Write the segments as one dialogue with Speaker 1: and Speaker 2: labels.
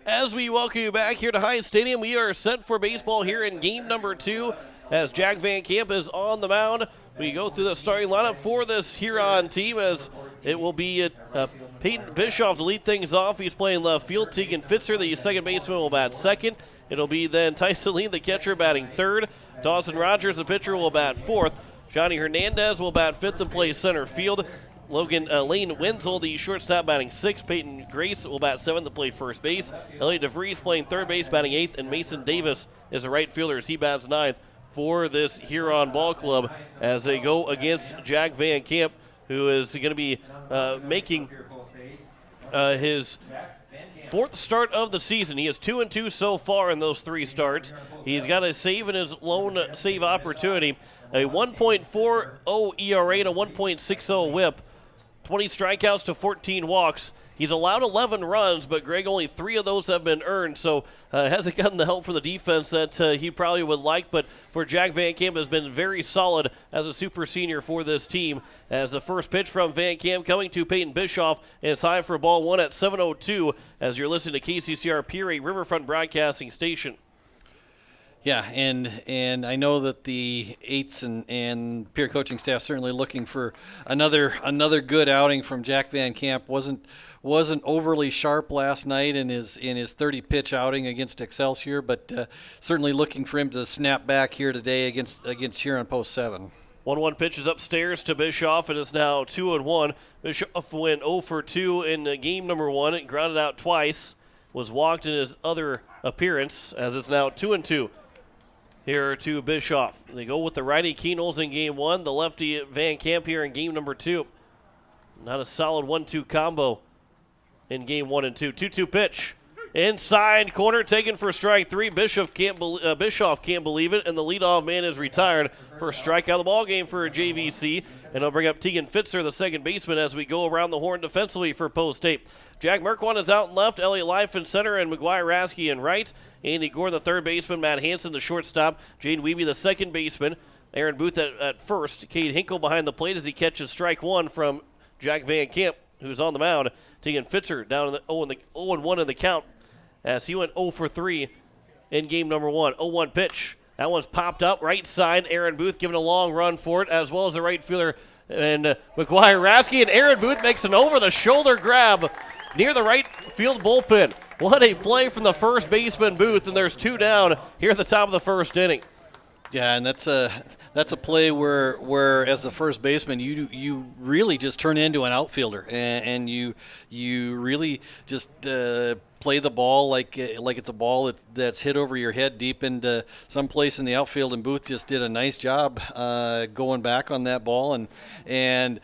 Speaker 1: As we welcome you back here to High Stadium, we are set for baseball here in game number 2 as Jack Van Camp is on the mound. We go through the starting lineup for this Huron team as it will be Peyton Bischoff to lead things off. He's playing left field. Tegan Fitzer, the second baseman, will bat second. It'll be then Tyson Lean, the catcher, batting third. Dawson Rogers, the pitcher, will bat fourth. Johnny Hernandez will bat fifth and play center field. Lane Wenzel, the shortstop, batting sixth. Peyton Grace will bat seventh to play first base. Elliot DeVries playing third base, batting eighth. And Mason Davis is a right fielder as he bats ninth for this Huron ball club as they go against Jack Van Camp, who is going to be making his fourth start of the season. He is 2-2 so far in those 3 starts. He's got a save in his lone save opportunity, a 1.40 ERA and a 1.60 whip. 20 strikeouts to 14 walks. He's allowed 11 runs, but Greg, only 3 of those have been earned, so hasn't gotten the help for the defense that he probably would like, but for Jack Van Camp has been very solid as a super senior for this team. As the first pitch from Van Camp coming to Peyton Bischoff, and it's high for ball 1 at 7:02 as you're listening to KCCR Pierre Riverfront Broadcasting Station.
Speaker 2: Yeah, and I know that the Eights and Pierre coaching staff certainly looking for another good outing from Jack Van Camp. Wasn't overly sharp last night in his 30 pitch outing against Excelsior, but certainly looking for him to snap back here today against Huron Post 7.
Speaker 1: 1-1 pitch is upstairs to Bischoff. It is now 2-1. Bischoff went 0 for 2 in game number 1. It grounded out twice. Was walked in his other appearance as it's now 2-2. Here to Bischoff. They go with the righty Keenels in game 1, the lefty Van Camp here in game number 2. Not a solid 1-2 combo in game 1 and 2. 2-2 pitch. Inside corner taken for strike 3. Bischoff can't believe it, and the leadoff man is retired. First strikeout of the ball game for JVC, and I'll bring up Tegan Fitzer, the second baseman, as we go around the horn defensively for Post 8. Jack Merkwan is out in left, Elliot Life in center, and McGuire Rasky in right. Andy Gore, the third baseman, Matt Hansen, the shortstop, Jane Weeby, the second baseman, Aaron Booth at first, Cade Hinkle behind the plate as he catches strike 1 from Jack Van Camp, who's on the mound. Tegan Fitzer down in the 0-1 in the count as he went 0 for 3 in game number 1. 0-1 pitch. That one's popped up right side. Aaron Booth giving a long run for it, as well as the right fielder and McGuire Rasky, and Aaron Booth makes an over-the-shoulder grab near the right field bullpen. What a play from the first baseman Booth, and there's 2 down here at the top of the first inning.
Speaker 2: Yeah, and that's a play where as the first baseman you really just turn into an outfielder, and you really just play the ball like it's a ball that's hit over your head deep into some place in the outfield, and Booth just did a nice job going back on that ball, and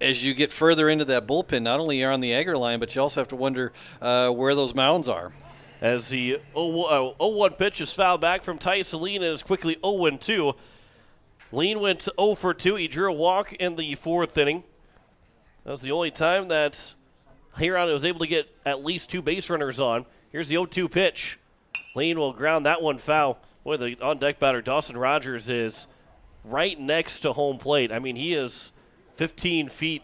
Speaker 2: as you get further into that bullpen, not only are on the AGTEGRA line, but you also have to wonder where those mounds are.
Speaker 1: As the 0-1 pitch is fouled back from Tyson Lean and is quickly 0-2. Lean went 0 for 2. He drew a walk in the 4th inning. That was the only time that Huron was able to get at least 2 base runners on. Here's the 0-2 pitch. Lean will ground that one foul. Boy, the on-deck batter, Dawson Rogers, is right next to home plate. I mean, he is 15 feet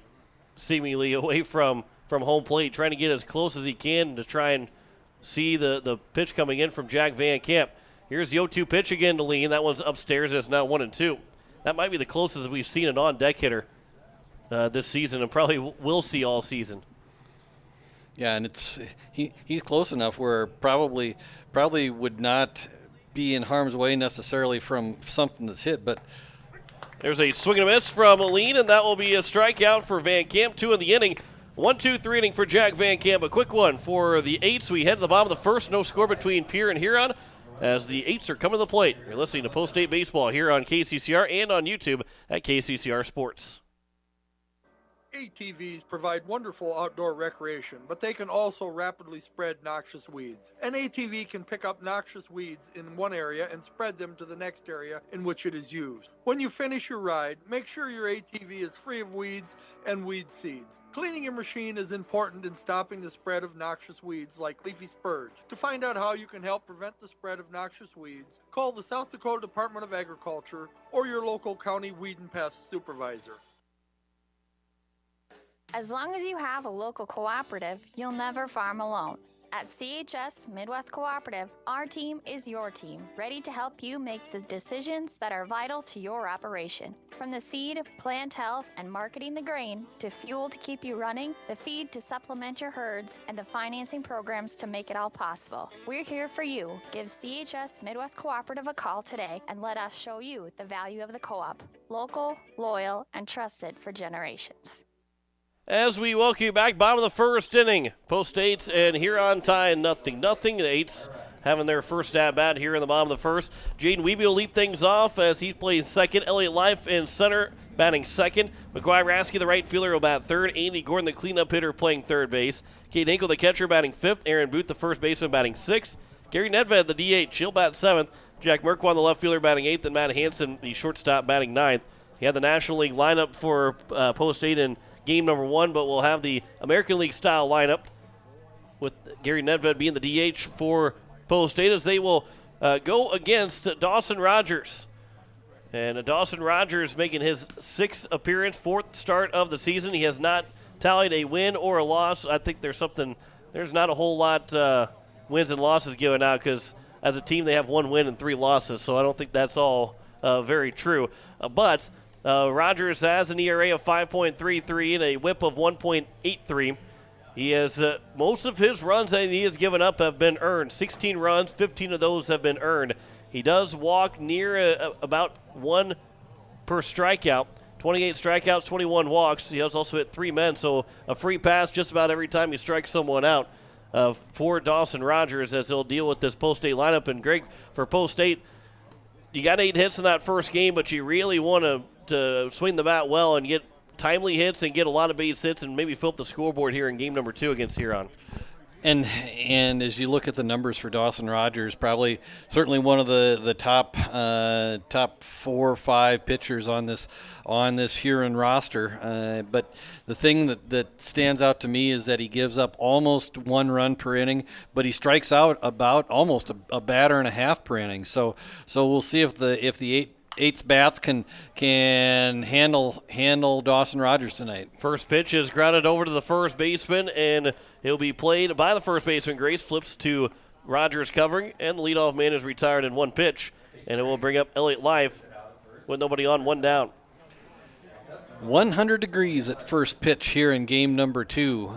Speaker 1: seemingly away from home plate, trying to get as close as he can to try and see the pitch coming in from Jack Van Camp. Here's the 0-2 pitch again to Lean. That one's upstairs. It's now 1-2. That might be the closest we've seen an on-deck hitter this season, and probably will see all season.
Speaker 2: Yeah, and he's close enough where probably would not be in harm's way necessarily from something that's hit, but
Speaker 1: there's a swing and a miss from Lean, and that will be a strikeout for Van Camp. 2 in the inning. 1-2-3 inning for Jack Van Camp. A quick one for the Eights. We head to the bottom of the first. No score between Pierre and Huron as the Eights are coming to the plate. You're listening to Post 8 Baseball here on KCCR and on YouTube at KCCR Sports.
Speaker 3: ATVs provide wonderful outdoor recreation, but they can also rapidly spread noxious weeds. An ATV can pick up noxious weeds in one area and spread them to the next area in which it is used. When you finish your ride, make sure your ATV is free of weeds and weed seeds. Cleaning your machine is important in stopping the spread of noxious weeds like leafy spurge. To find out how you can help prevent the spread of noxious weeds, call the South Dakota Department of Agriculture or your local county weed and pest supervisor.
Speaker 4: As long as you have a local cooperative, you'll never farm alone. At CHS Midwest Cooperative, our team is your team, ready to help you make the decisions that are vital to your operation. From the seed, plant health, and marketing the grain, to fuel to keep you running, the feed to supplement your herds, and the financing programs to make it all possible. We're here for you. Give CHS Midwest Cooperative a call today and let us show you the value of the co-op. Local, loyal, and trusted for generations.
Speaker 1: As we welcome you back, bottom of the first inning, Post 8 and Huron tying 0-0. The 8s having their first at-bat here in the bottom of the first. Jaden Wiebe will lead things off as he's playing second. Elliott Life in center, batting second. McGuire Rasky, the right fielder, will bat third. Andy Gordon, the cleanup hitter, playing third base. Kate Hinkle, the catcher, batting fifth. Aaron Booth, the first baseman, batting sixth. Gary Nedved, the DH, he'll bat seventh. Jack Merkwan, the left fielder, batting eighth. And Matt Hansen, the shortstop, batting ninth. He had the National League lineup for Post 8 in game number 1, but we'll have the American League style lineup with Gary Nedved being the DH for Post 8 as they will go against Dawson Rogers. And Dawson Rogers making his 6th appearance, 4th start of the season. He has not tallied a win or a loss. I think there's not a whole lot wins and losses given out because as a team they have 1 win and 3 losses, so I don't think that's all very true. But Rogers has an ERA of 5.33 and a WHIP of 1.83. He has most of his runs that he has given up have been earned. 16 runs, 15 of those have been earned. He does walk near about 1 per strikeout. 28 strikeouts, 21 walks. He has also hit 3 men, so a free pass just about every time he strikes someone out for Dawson Rogers as he'll deal with this Post 8 lineup. And Greg, for Post 8, you got 8 hits in that first game, but you really want to swing the bat well and get timely hits and get a lot of base hits and maybe fill up the scoreboard here in game number 2 against Huron.
Speaker 2: And as you look at the numbers for Dawson Rogers, certainly one of the top 4 or 5 pitchers on this Huron roster. But the thing that stands out to me is that he gives up almost 1 run per inning, but he strikes out about almost a batter and a half per inning. So we'll see if the eight's bats can handle Dawson Rogers tonight.
Speaker 1: First pitch is grounded over to the first baseman, and he'll be played by the first baseman. Grace flips to Rogers covering, and the leadoff man is retired in 1 pitch, and it will bring up Elliott Life with nobody on, 1 down.
Speaker 2: 100 degrees at first pitch here in game number 2.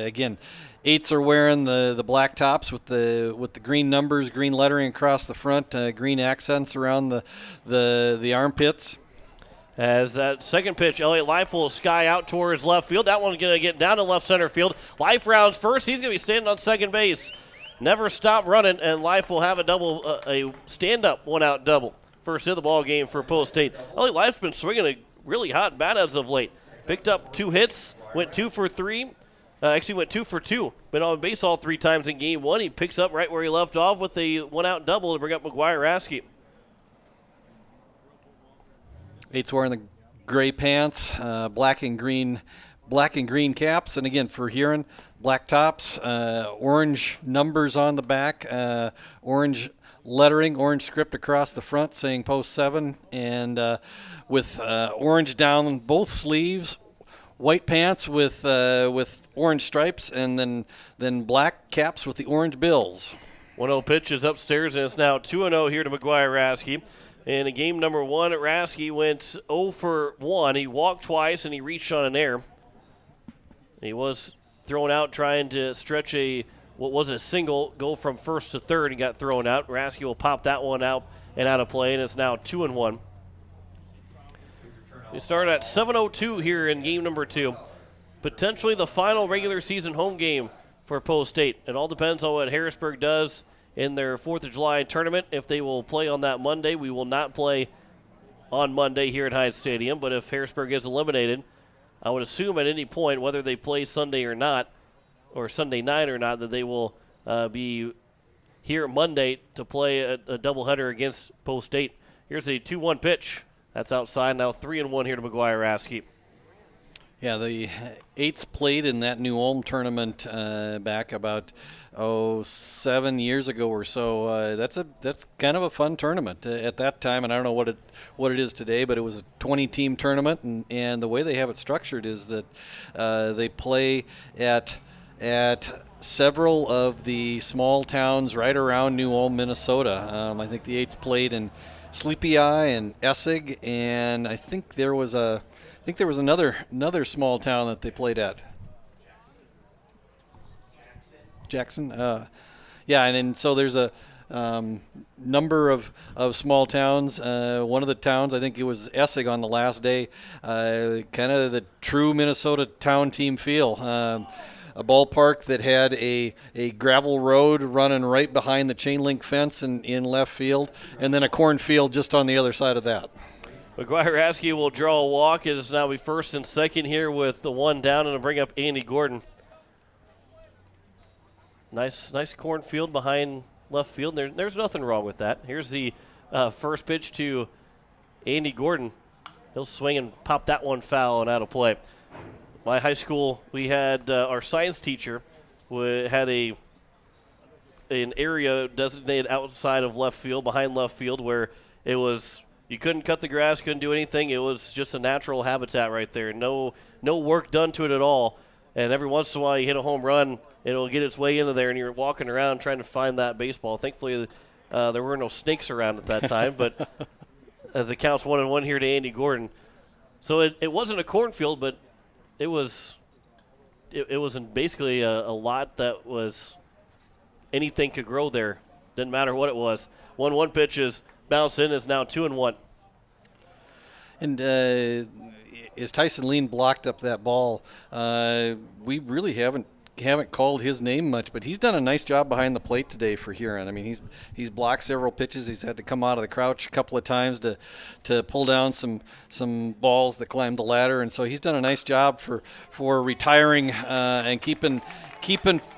Speaker 2: Again, 8s are wearing the black tops with the green numbers, green lettering across the front, green accents around the armpits.
Speaker 1: As that second pitch, Elliott Life will sky out towards left field. That one's going to get down to left center field. Life rounds first. He's going to be standing on second base. Never stop running, and Life will have a stand-up 1-out double. First hit of the ball game for Post 8. Elliott Life's been swinging a really hot bat as of late. Picked up 2 hits, went 2 for 3. Actually went 2 for 2. Been on base all 3 times in game 1. He picks up right where he left off with a 1-out double to bring up McGuire Rasky.
Speaker 2: 8's wearing the gray pants, black and green caps, and again for Huron, black tops, orange numbers on the back, orange lettering, orange script across the front saying Post 7, and with orange down both sleeves. White pants with orange stripes, and then black caps with the orange bills.
Speaker 1: 1-0 pitch is upstairs, and it's now 2-0 here to McGuire Rasky. In game number 1, Rasky went 0 for 1. He walked twice, and he reached on an error. He was thrown out trying to stretch what was a single, go from first to third, and got thrown out. Rasky will pop that one out and out of play, and it's now 2-1. We start at 7:02 here in game number 2. Potentially the final regular season home game for Post 8. It all depends on what Harrisburg does in their 4th of July tournament. If they will play on that Monday, we will not play on Monday here at Hyatt Stadium. But if Harrisburg is eliminated, I would assume at any point, whether they play Sunday or not, or Sunday night or not, that they will be here Monday to play a doubleheader against Post 8. Here's a 2-1 pitch. That's outside. Now 3-1 here to McGuire Rasky.
Speaker 2: Yeah, the 8s played in that New Ulm tournament back about 7 years ago or so. That's kind of a fun tournament at that time, and I don't know what it is today, but it was a 20-team tournament, and the way they have it structured is that they play at at several of the small towns right around New Ulm, Minnesota. I think the Eights played in Sleepy Eye and Essig, and I think there was another small town that they played at. Jackson. And so there's a number of small towns. One of the towns, I think it was Essig on the last day, kind of the true Minnesota town team feel. A ballpark that had a gravel road running right behind the chain link fence in left field, and then a cornfield just on the other side of that.
Speaker 1: McGuire-Raskey will draw a walk. It is now be first and second here with the one down, and to bring up Andy Gordon. Nice cornfield behind left field. There's nothing wrong with that. Here's the first pitch to Andy Gordon. He'll swing and pop that one foul and out of play. My high school, we had our science teacher had an area designated outside of left field, behind left field, where it was you couldn't cut the grass, couldn't do anything. It was just a natural habitat right there. No work done to it at all. And every once in a while you hit a home run, it'll get its way into there, and you're walking around trying to find that baseball. Thankfully, there were no snakes around at that time, but as it counts 1-1 here to Andy Gordon. So it wasn't a cornfield, but it was basically a lot that was anything could grow there. Didn't matter what it was. 1-1 pitch is bounced in. Is now 2-1.
Speaker 2: And as Tyson Lean blocked up that ball, we really haven't called his name much, but he's done a nice job behind the plate today for Huron. I mean, he's blocked several pitches. He's had to come out of the crouch a couple of times to pull down some balls that climbed the ladder, and so he's done a nice job for retiring and keeping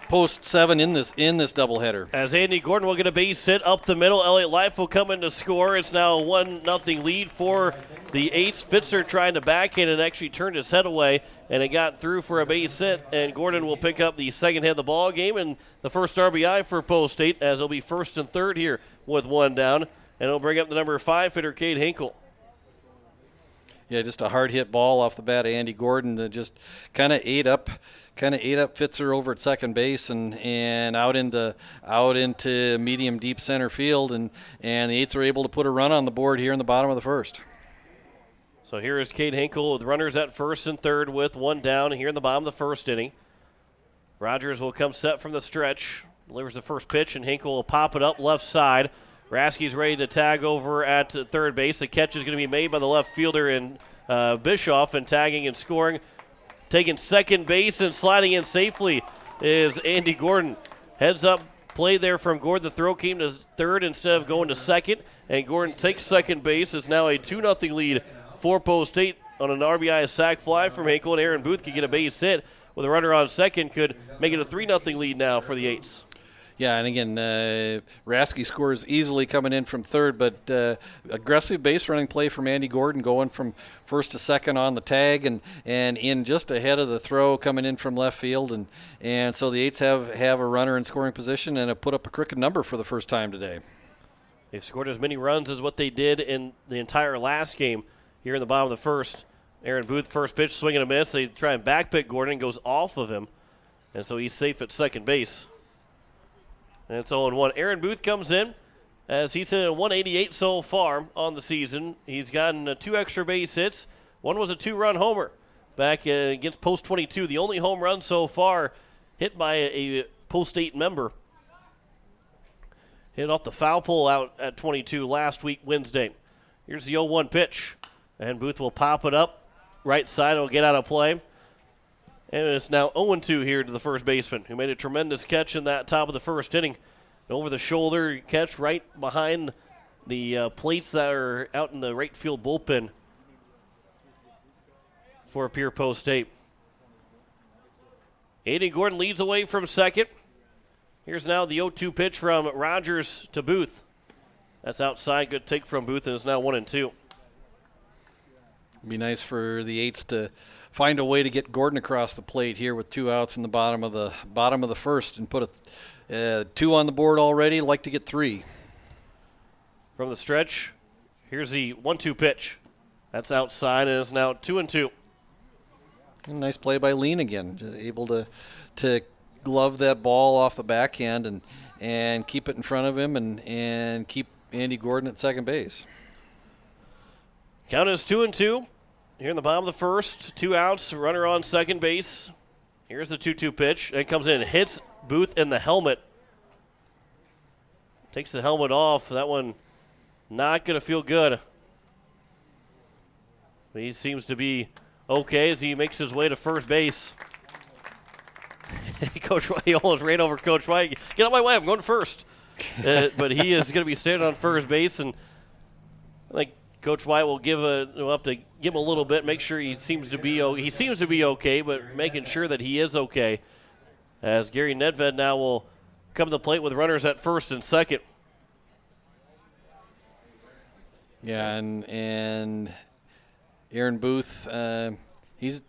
Speaker 2: post 7 in this doubleheader.
Speaker 1: As Andy Gordon will get a base hit up the middle, Elliott Life will come in to score. It's now a 1-0 lead for the Eights. Spitzer trying to backhand and actually turned his head away, and it got through for a base hit, and Gordon will pick up the second hit of the ball game and the first RBI for Post 8, as it'll be first and third here with one down, and it'll bring up the number 5 hitter, Cade Hinkle.
Speaker 2: Yeah, just a hard hit ball off the bat of Andy Gordon that just kind of ate up Fitzer over at second base and out into medium deep center field, and the Eights are able to put a run on the board here in the bottom of the first.
Speaker 1: So here is Cade Hinkle with runners at first and third with one down here in the bottom of the first inning. Rogers will come set from the stretch, delivers the first pitch, and Hinkle will pop it up left side. Raskey's ready to tag over at third base. The catch is going to be made by the left fielder in Bischoff, and tagging and scoring. Taking second base and sliding in safely is Andy Gordon. Heads up play there from Gordon. The throw came to third instead of going to second, and Gordon takes second base. It's now a 2-0 lead for Post 8 on an RBI sac fly from Hinkle, and Aaron Booth could get a base hit with a runner on second, could make it a 3-0 lead now for the Eights.
Speaker 2: Yeah, and again, Raskey scores easily coming in from third, but aggressive base running play from Andy Gordon, going from first to second on the tag and in just ahead of the throw coming in from left field. And so the Eights have a runner in scoring position and have put up a crooked number for the first time today.
Speaker 1: They've scored as many runs as what they did in the entire last game here in the bottom of the first. Aaron Booth, first pitch, swing and a miss. They try and backpick Gordon, goes off of him, and so he's safe at second base. And it's 0-1. Aaron Booth comes in as he's hit a 188 so far on the season. He's gotten 2 extra base hits. One was a 2-run homer back against Post 22. The only home run so far hit by a Post 8 member. Hit off the foul pole out at 22 last week Wednesday. Here's the 0-1 pitch. And Booth will pop it up. Right side will get out of play. And it's now 0-2 here to the first baseman, who made a tremendous catch in that top of the first inning. Over the shoulder catch right behind the plates that are out in the right field bullpen for Pierre Post 8. Andy Gordon leads away from second. Here's now the 0-2 pitch from Rogers to Booth. That's outside. Good take from Booth, and it's now 1-2.
Speaker 2: It'd be nice for the Eights to find a way to get Gordon across the plate here with 2 outs in the bottom of the first and put 2 on the board already. Like to get 3.
Speaker 1: From the stretch, here's the 1-2 pitch. That's outside, and it's now 2-2.
Speaker 2: Nice play by Lean again, able to glove that ball off the backhand and keep it in front of him and keep Andy Gordon at second base.
Speaker 1: Count is 2-2. Here in the bottom of the first, 2 outs, runner on second base. Here's the 2-2 pitch. It comes in, hits Booth in the helmet. Takes the helmet off. That one not going to feel good. He seems to be okay as he makes his way to first base. Coach White, he almost ran over Coach White. Get out of my way, I'm going to first. But he is going to be standing on first base, and I think Coach White will we'll have to give him a little bit, make sure he seems to be okay, but making sure that he is okay. As Gary Nedved now will come to the plate with runners at first and second.
Speaker 2: Yeah, and Aaron Booth, he's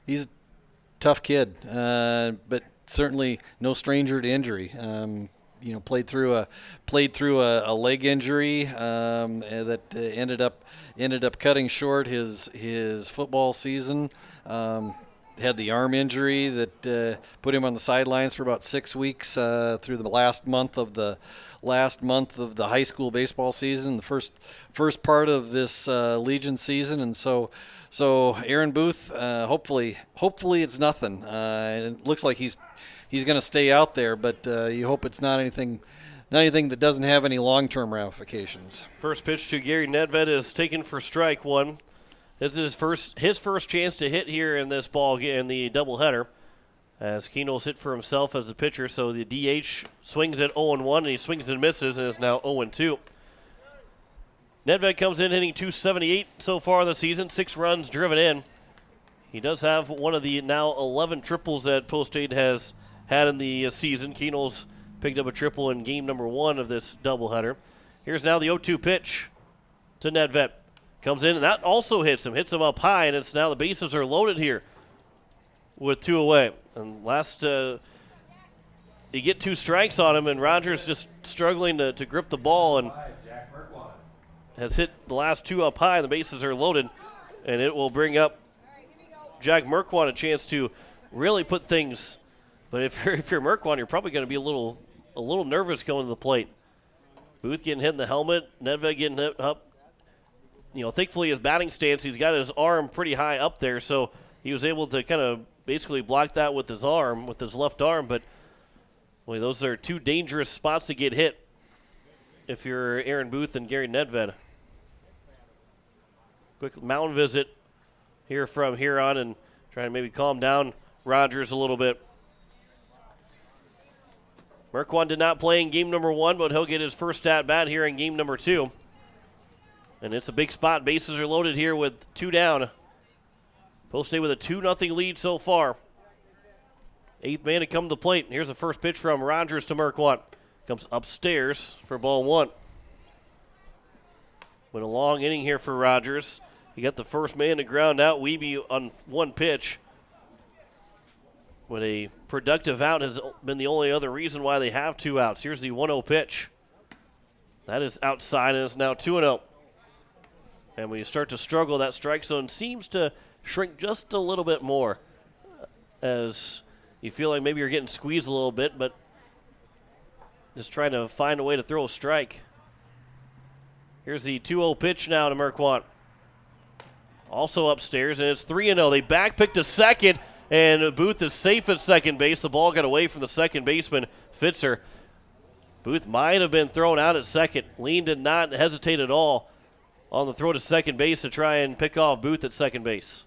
Speaker 2: a tough kid, but certainly no stranger to injury. Played through a leg injury that ended up cutting short his football season. Had the arm injury that put him on the sidelines for about 6 weeks through the last month of the high school baseball season, the first part of this Legion season, and so Aaron Booth, hopefully it's nothing. It looks like he's going to stay out there, but you hope it's not anything that doesn't have any long-term ramifications.
Speaker 1: First pitch to Gary Nedved is taken for strike one. This is his first chance to hit here in this ball in the doubleheader, as Keno's hit for himself as the pitcher. So the DH swings at 0-1, and he swings and misses, and is now 0-2. Nedved comes in hitting .278 so far this season, 6 runs driven in. He does have one of the now 11 triples that Post-State has had in the season. Keno's picked up a triple in game number 1 of this doubleheader. Here's now the 0-2 pitch to Nedved. Comes in, and that also hits him up high, and it's now the bases are loaded here with 2 away. And you get 2 strikes on him, and Rogers just struggling to grip the ball and has hit the last 2 up high. The bases are loaded, and it will bring up Jack Merkwan a chance to really put things. But if you're Merkwan, you're probably going to be a little nervous going to the plate. Booth getting hit in the helmet, Nedved getting hit up. Thankfully his batting stance, he's got his arm pretty high up there, so he was able to kind of basically block that with his left arm. But boy, those are 2 dangerous spots to get hit if you're Aaron Booth and Gary Nedved. Quick mound visit here from Huron and trying to maybe calm down Rogers a little bit. Merkwan did not play in game number 1, but he'll get his first at-bat here in game number 2. And it's a big spot. Bases are loaded here with 2 down. Post-State with a 2-0 lead so far. 8th man to come to the plate. Here's the first pitch from Rogers to Merkwan. Comes upstairs for ball 1. Went a long inning here for Rogers. He got the first man to ground out Wiebe on 1 pitch. But a productive out has been the only other reason why they have 2 outs. Here's the 1-0 pitch. That is outside, and it's now 2-0. And when you start to struggle, that strike zone seems to shrink just a little bit more as you feel like maybe you're getting squeezed a little bit, but just trying to find a way to throw a strike. Here's the 2-0 pitch now to Merkwan. Also upstairs, and it's 3-0. They backpick to second, and Booth is safe at second base. The ball got away from the second baseman, Fitzer. Booth might have been thrown out at second. Lean did not hesitate at all on the throw to second base to try and pick off Booth at second base.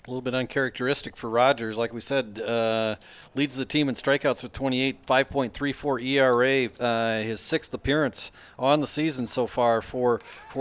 Speaker 2: A little bit uncharacteristic for Rogers. Like we said, leads the team in strikeouts with 28, 5.34 ERA. His 6th appearance on the season so far for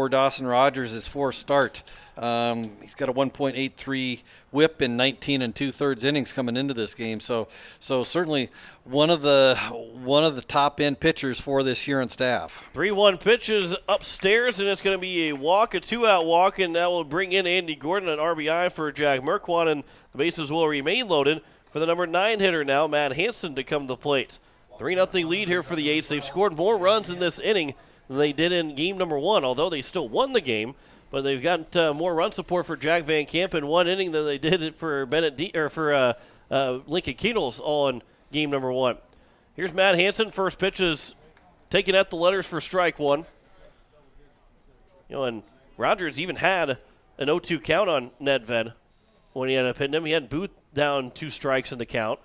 Speaker 2: Dawson Rogers, his 4th start. He's got a 1.83 whip in 19 2/3 innings coming into this game. So certainly one of the top end pitchers for this Huron staff.
Speaker 1: 3-1 pitches upstairs, and it's going to be a walk, a 2-out walk, and that will bring in Andy Gordon, an RBI for Jack Merkwan, and the bases will remain loaded for the number 9 hitter now, Matt Hansen, to come to the plate. 3-0 lead here for the A's. They've scored more runs in this inning than they did in game number 1, although they still won the game. But they've got more run support for Jack Van Camp in 1 inning than they did for Lincoln Keatles on game number 1. Here's Matt Hansen. First pitch is taken at the letters for strike 1. And Rogers even had an 0-2 count on Nedved when he ended up hitting him. He had Booth down 2 strikes in the count.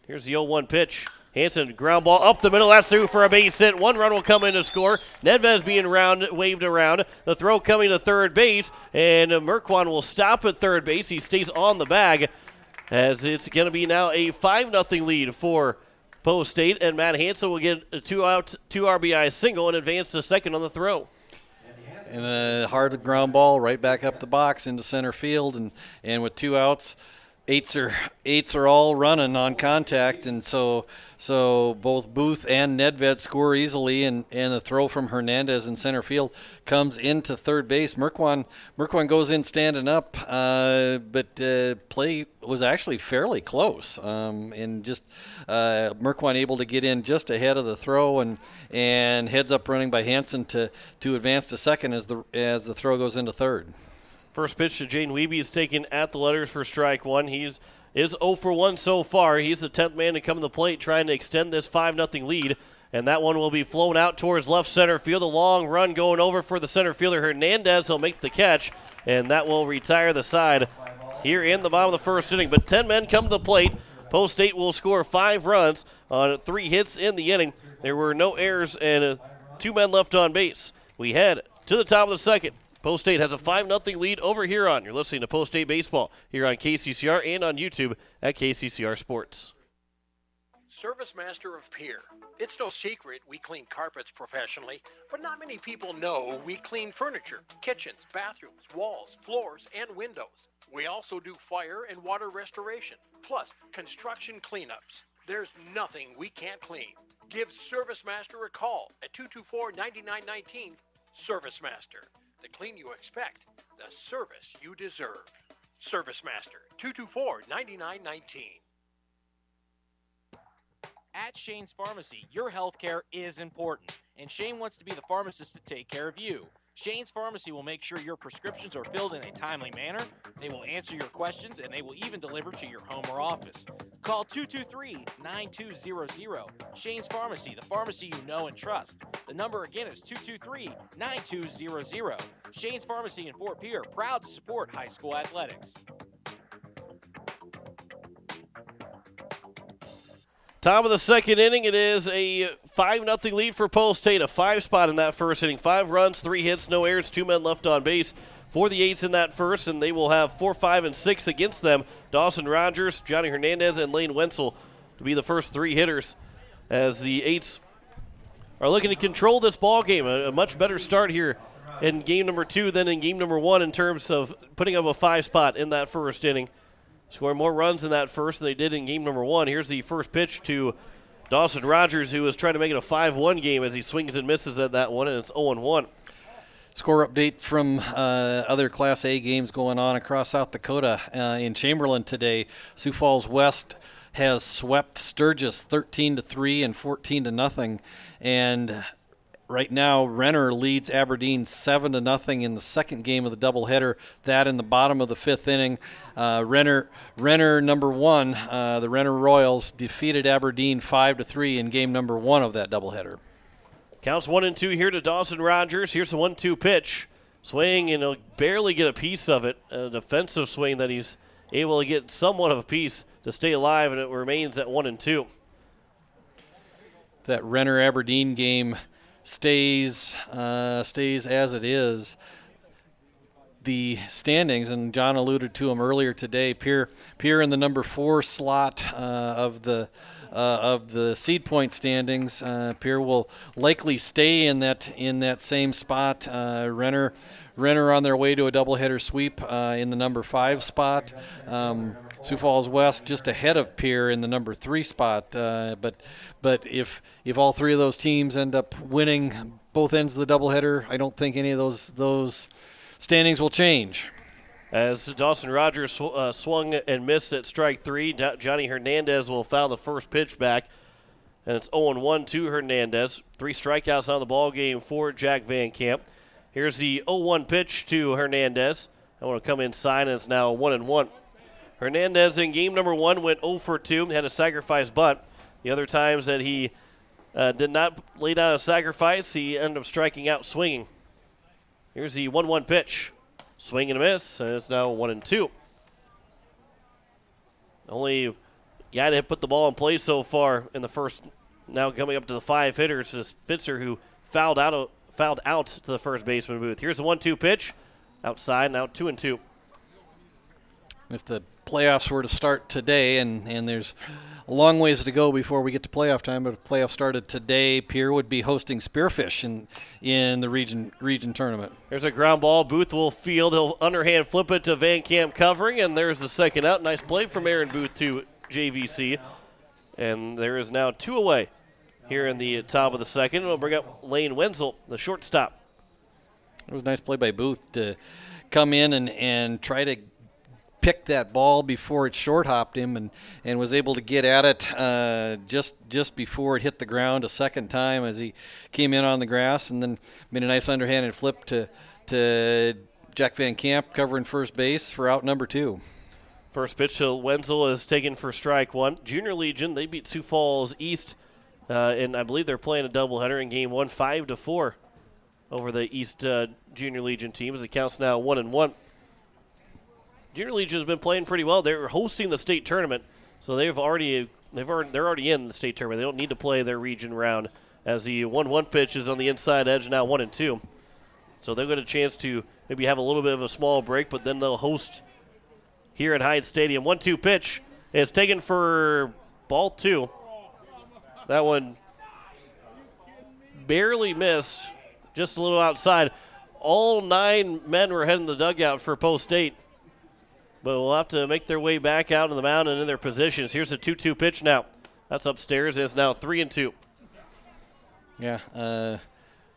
Speaker 1: Here's the 0-1 pitch. Hansen, ground ball up the middle. That's through for a base hit. 1 run will come in to score. Nedved's being waved around. The throw coming to third base, and Merkwan will stop at third base. He stays on the bag as it's going to be now a 5-0 lead for Post State, and Matt Hansen will get a 2-out, 2 RBI single and advance to second on the throw.
Speaker 2: And a hard ground ball right back up the box into center field, and with 2 outs, eights are all running on contact, and so both Booth and Nedved score easily, and the throw from Hernandez in center field comes into third base. Merkwan goes in standing up, but play was actually fairly close, and just Merkwan able to get in just ahead of the throw, and heads up running by Hansen to advance to second as the throw goes into third.
Speaker 1: First pitch to Jane Wiebe is taken at the letters for strike 1. He is 0 for 1 so far. He's the 10th man to come to the plate trying to extend this 5-0 lead. And that one will be flown out towards left center field. A long run going over for the center fielder Hernandez. He'll make the catch, and that will retire the side here in the bottom of the first inning. But 10 men come to the plate. Post State will score 5 runs on 3 hits in the inning. There were no errors and 2 men left on base. We head to the top of the second. Post State has a 5-0 lead over Huron. You're listening to Post State Baseball here on KCCR and on YouTube at KCCR Sports.
Speaker 5: ServiceMASTER of Pierre. It's no secret we clean carpets professionally, but not many people know we clean furniture, kitchens, bathrooms, walls, floors, and windows. We also do fire and water restoration, plus construction cleanups. There's nothing we can't clean. Give ServiceMASTER a call at 224-9919. ServiceMASTER. The clean you expect, the service you deserve. ServiceMASTER, 224-9919.
Speaker 6: At Shane's Pharmacy, your health care is important, and Shane wants to be the pharmacist to take care of you. Shane's Pharmacy will make sure your prescriptions are filled in a timely manner, they will answer your questions, and they will even deliver to your home or office. Call 223-9200. Shane's Pharmacy, the pharmacy you know and trust. The number again is 223-9200. Shane's Pharmacy in Fort Pierre, proud to support high school athletics.
Speaker 1: Top of the second inning, it is a 5-0 lead for Post State. A 5 spot in that first inning. 5 runs, 3 hits, no errors, 2 men left on base for the Eights in that first, and they will have 4, 5, and 6 against them. Dawson Rogers, Johnny Hernandez, and Lane Wenzel to be the first 3 hitters as the Eights are looking to control this ball game. A much better start here in game number 2 than in game number 1 in terms of putting up a 5 spot in that first inning. Scored more runs in that first than they did in game number 1. Here's the first pitch to Dawson Rogers, who is trying to make it a 5-1 game as he swings and misses at that one, and it's 0-1.
Speaker 2: Score update from other Class A games going on across South Dakota. In Chamberlain today, Sioux Falls West has swept Sturgis 13-3 and 14-0, and right now, Renner leads Aberdeen 7-0 in the second game of the doubleheader. That in the bottom of the 5th inning. Renner number 1, the Renner Royals defeated Aberdeen 5-3 in game number 1 of that doubleheader.
Speaker 1: Counts 1-2 here to Dawson Rogers. Here's the 1-2 pitch. Swing, and he'll barely get a piece of it. A defensive swing that he's able to get somewhat of a piece to stay alive, and it remains at 1-2.
Speaker 2: That Renner-Aberdeen game stays as it is. The standings, and John alluded to them earlier today, Pierre in the number 4 slot of the seed point standings. Pierre will likely stay in that same spot. Renner on their way to a doubleheader sweep in the number 5 spot. Sioux Falls West just ahead of Pierre in the number 3 spot. But if all 3 of those teams end up winning both ends of the doubleheader, I don't think any of those standings will change.
Speaker 1: As Dawson Rogers swung and missed at strike 3, Johnny Hernandez will foul the first pitch back, and it's 0-1 to Hernandez. 3 strikeouts on the ball game for Jack Van Camp. Here's the 0-1 pitch to Hernandez. I want to come inside, and it's now 1-1. Hernandez in game number 1 went 0 for 2, had a sacrifice bunt. The other times that he did not lay down a sacrifice, he ended up striking out swinging. Here's the 1-1 pitch. Swing and a miss, and it's now 1-2. Only guy to put the ball in play so far in the first, now coming up to the 5 hitters, is Fitzer, who fouled out to the first baseman booth. Here's the 1-2 pitch. Outside, now 2-2.
Speaker 2: If the playoffs were to start today, and there's a long ways to go before we get to playoff time, but if playoffs started today, Pierre would be hosting Spearfish in the region tournament.
Speaker 1: There's a ground ball. Booth will field. He'll underhand flip it to Van Camp covering, and there's the second out. Nice play from Aaron Booth to JVC. And there is now 2 away here in the top of the second. We'll bring up Lane Wenzel, the shortstop.
Speaker 2: It was a nice play by Booth to come in and try to pick that ball before it short hopped him, and was able to get at it just before it hit the ground a second time as he came in on the grass, and then made a nice underhanded flip to Jack Van Camp covering first base for out number 2.
Speaker 1: First pitch to Wenzel is taken for strike 1. Junior Legion, they beat Sioux Falls East, and I believe they're playing a doubleheader in game 1, 5-4 over the East Junior Legion team, as it counts now 1-1. Junior Legion has been playing pretty well. They're hosting the state tournament, so they're already in the state tournament. They don't need to play their region round, as the 1-1 pitch is on the inside edge, now 1-2. So they'll get a chance to maybe have a little bit of a small break, but then they'll host here at Hyde Stadium. 1-2 pitch is taken for ball 2. That one barely missed, just a little outside. All 9 men were heading the dugout for Post State, but we'll have to make their way back out on the mound and in their positions. Here's a 2-2 pitch now. That's upstairs. It's now 3-2.
Speaker 2: Yeah,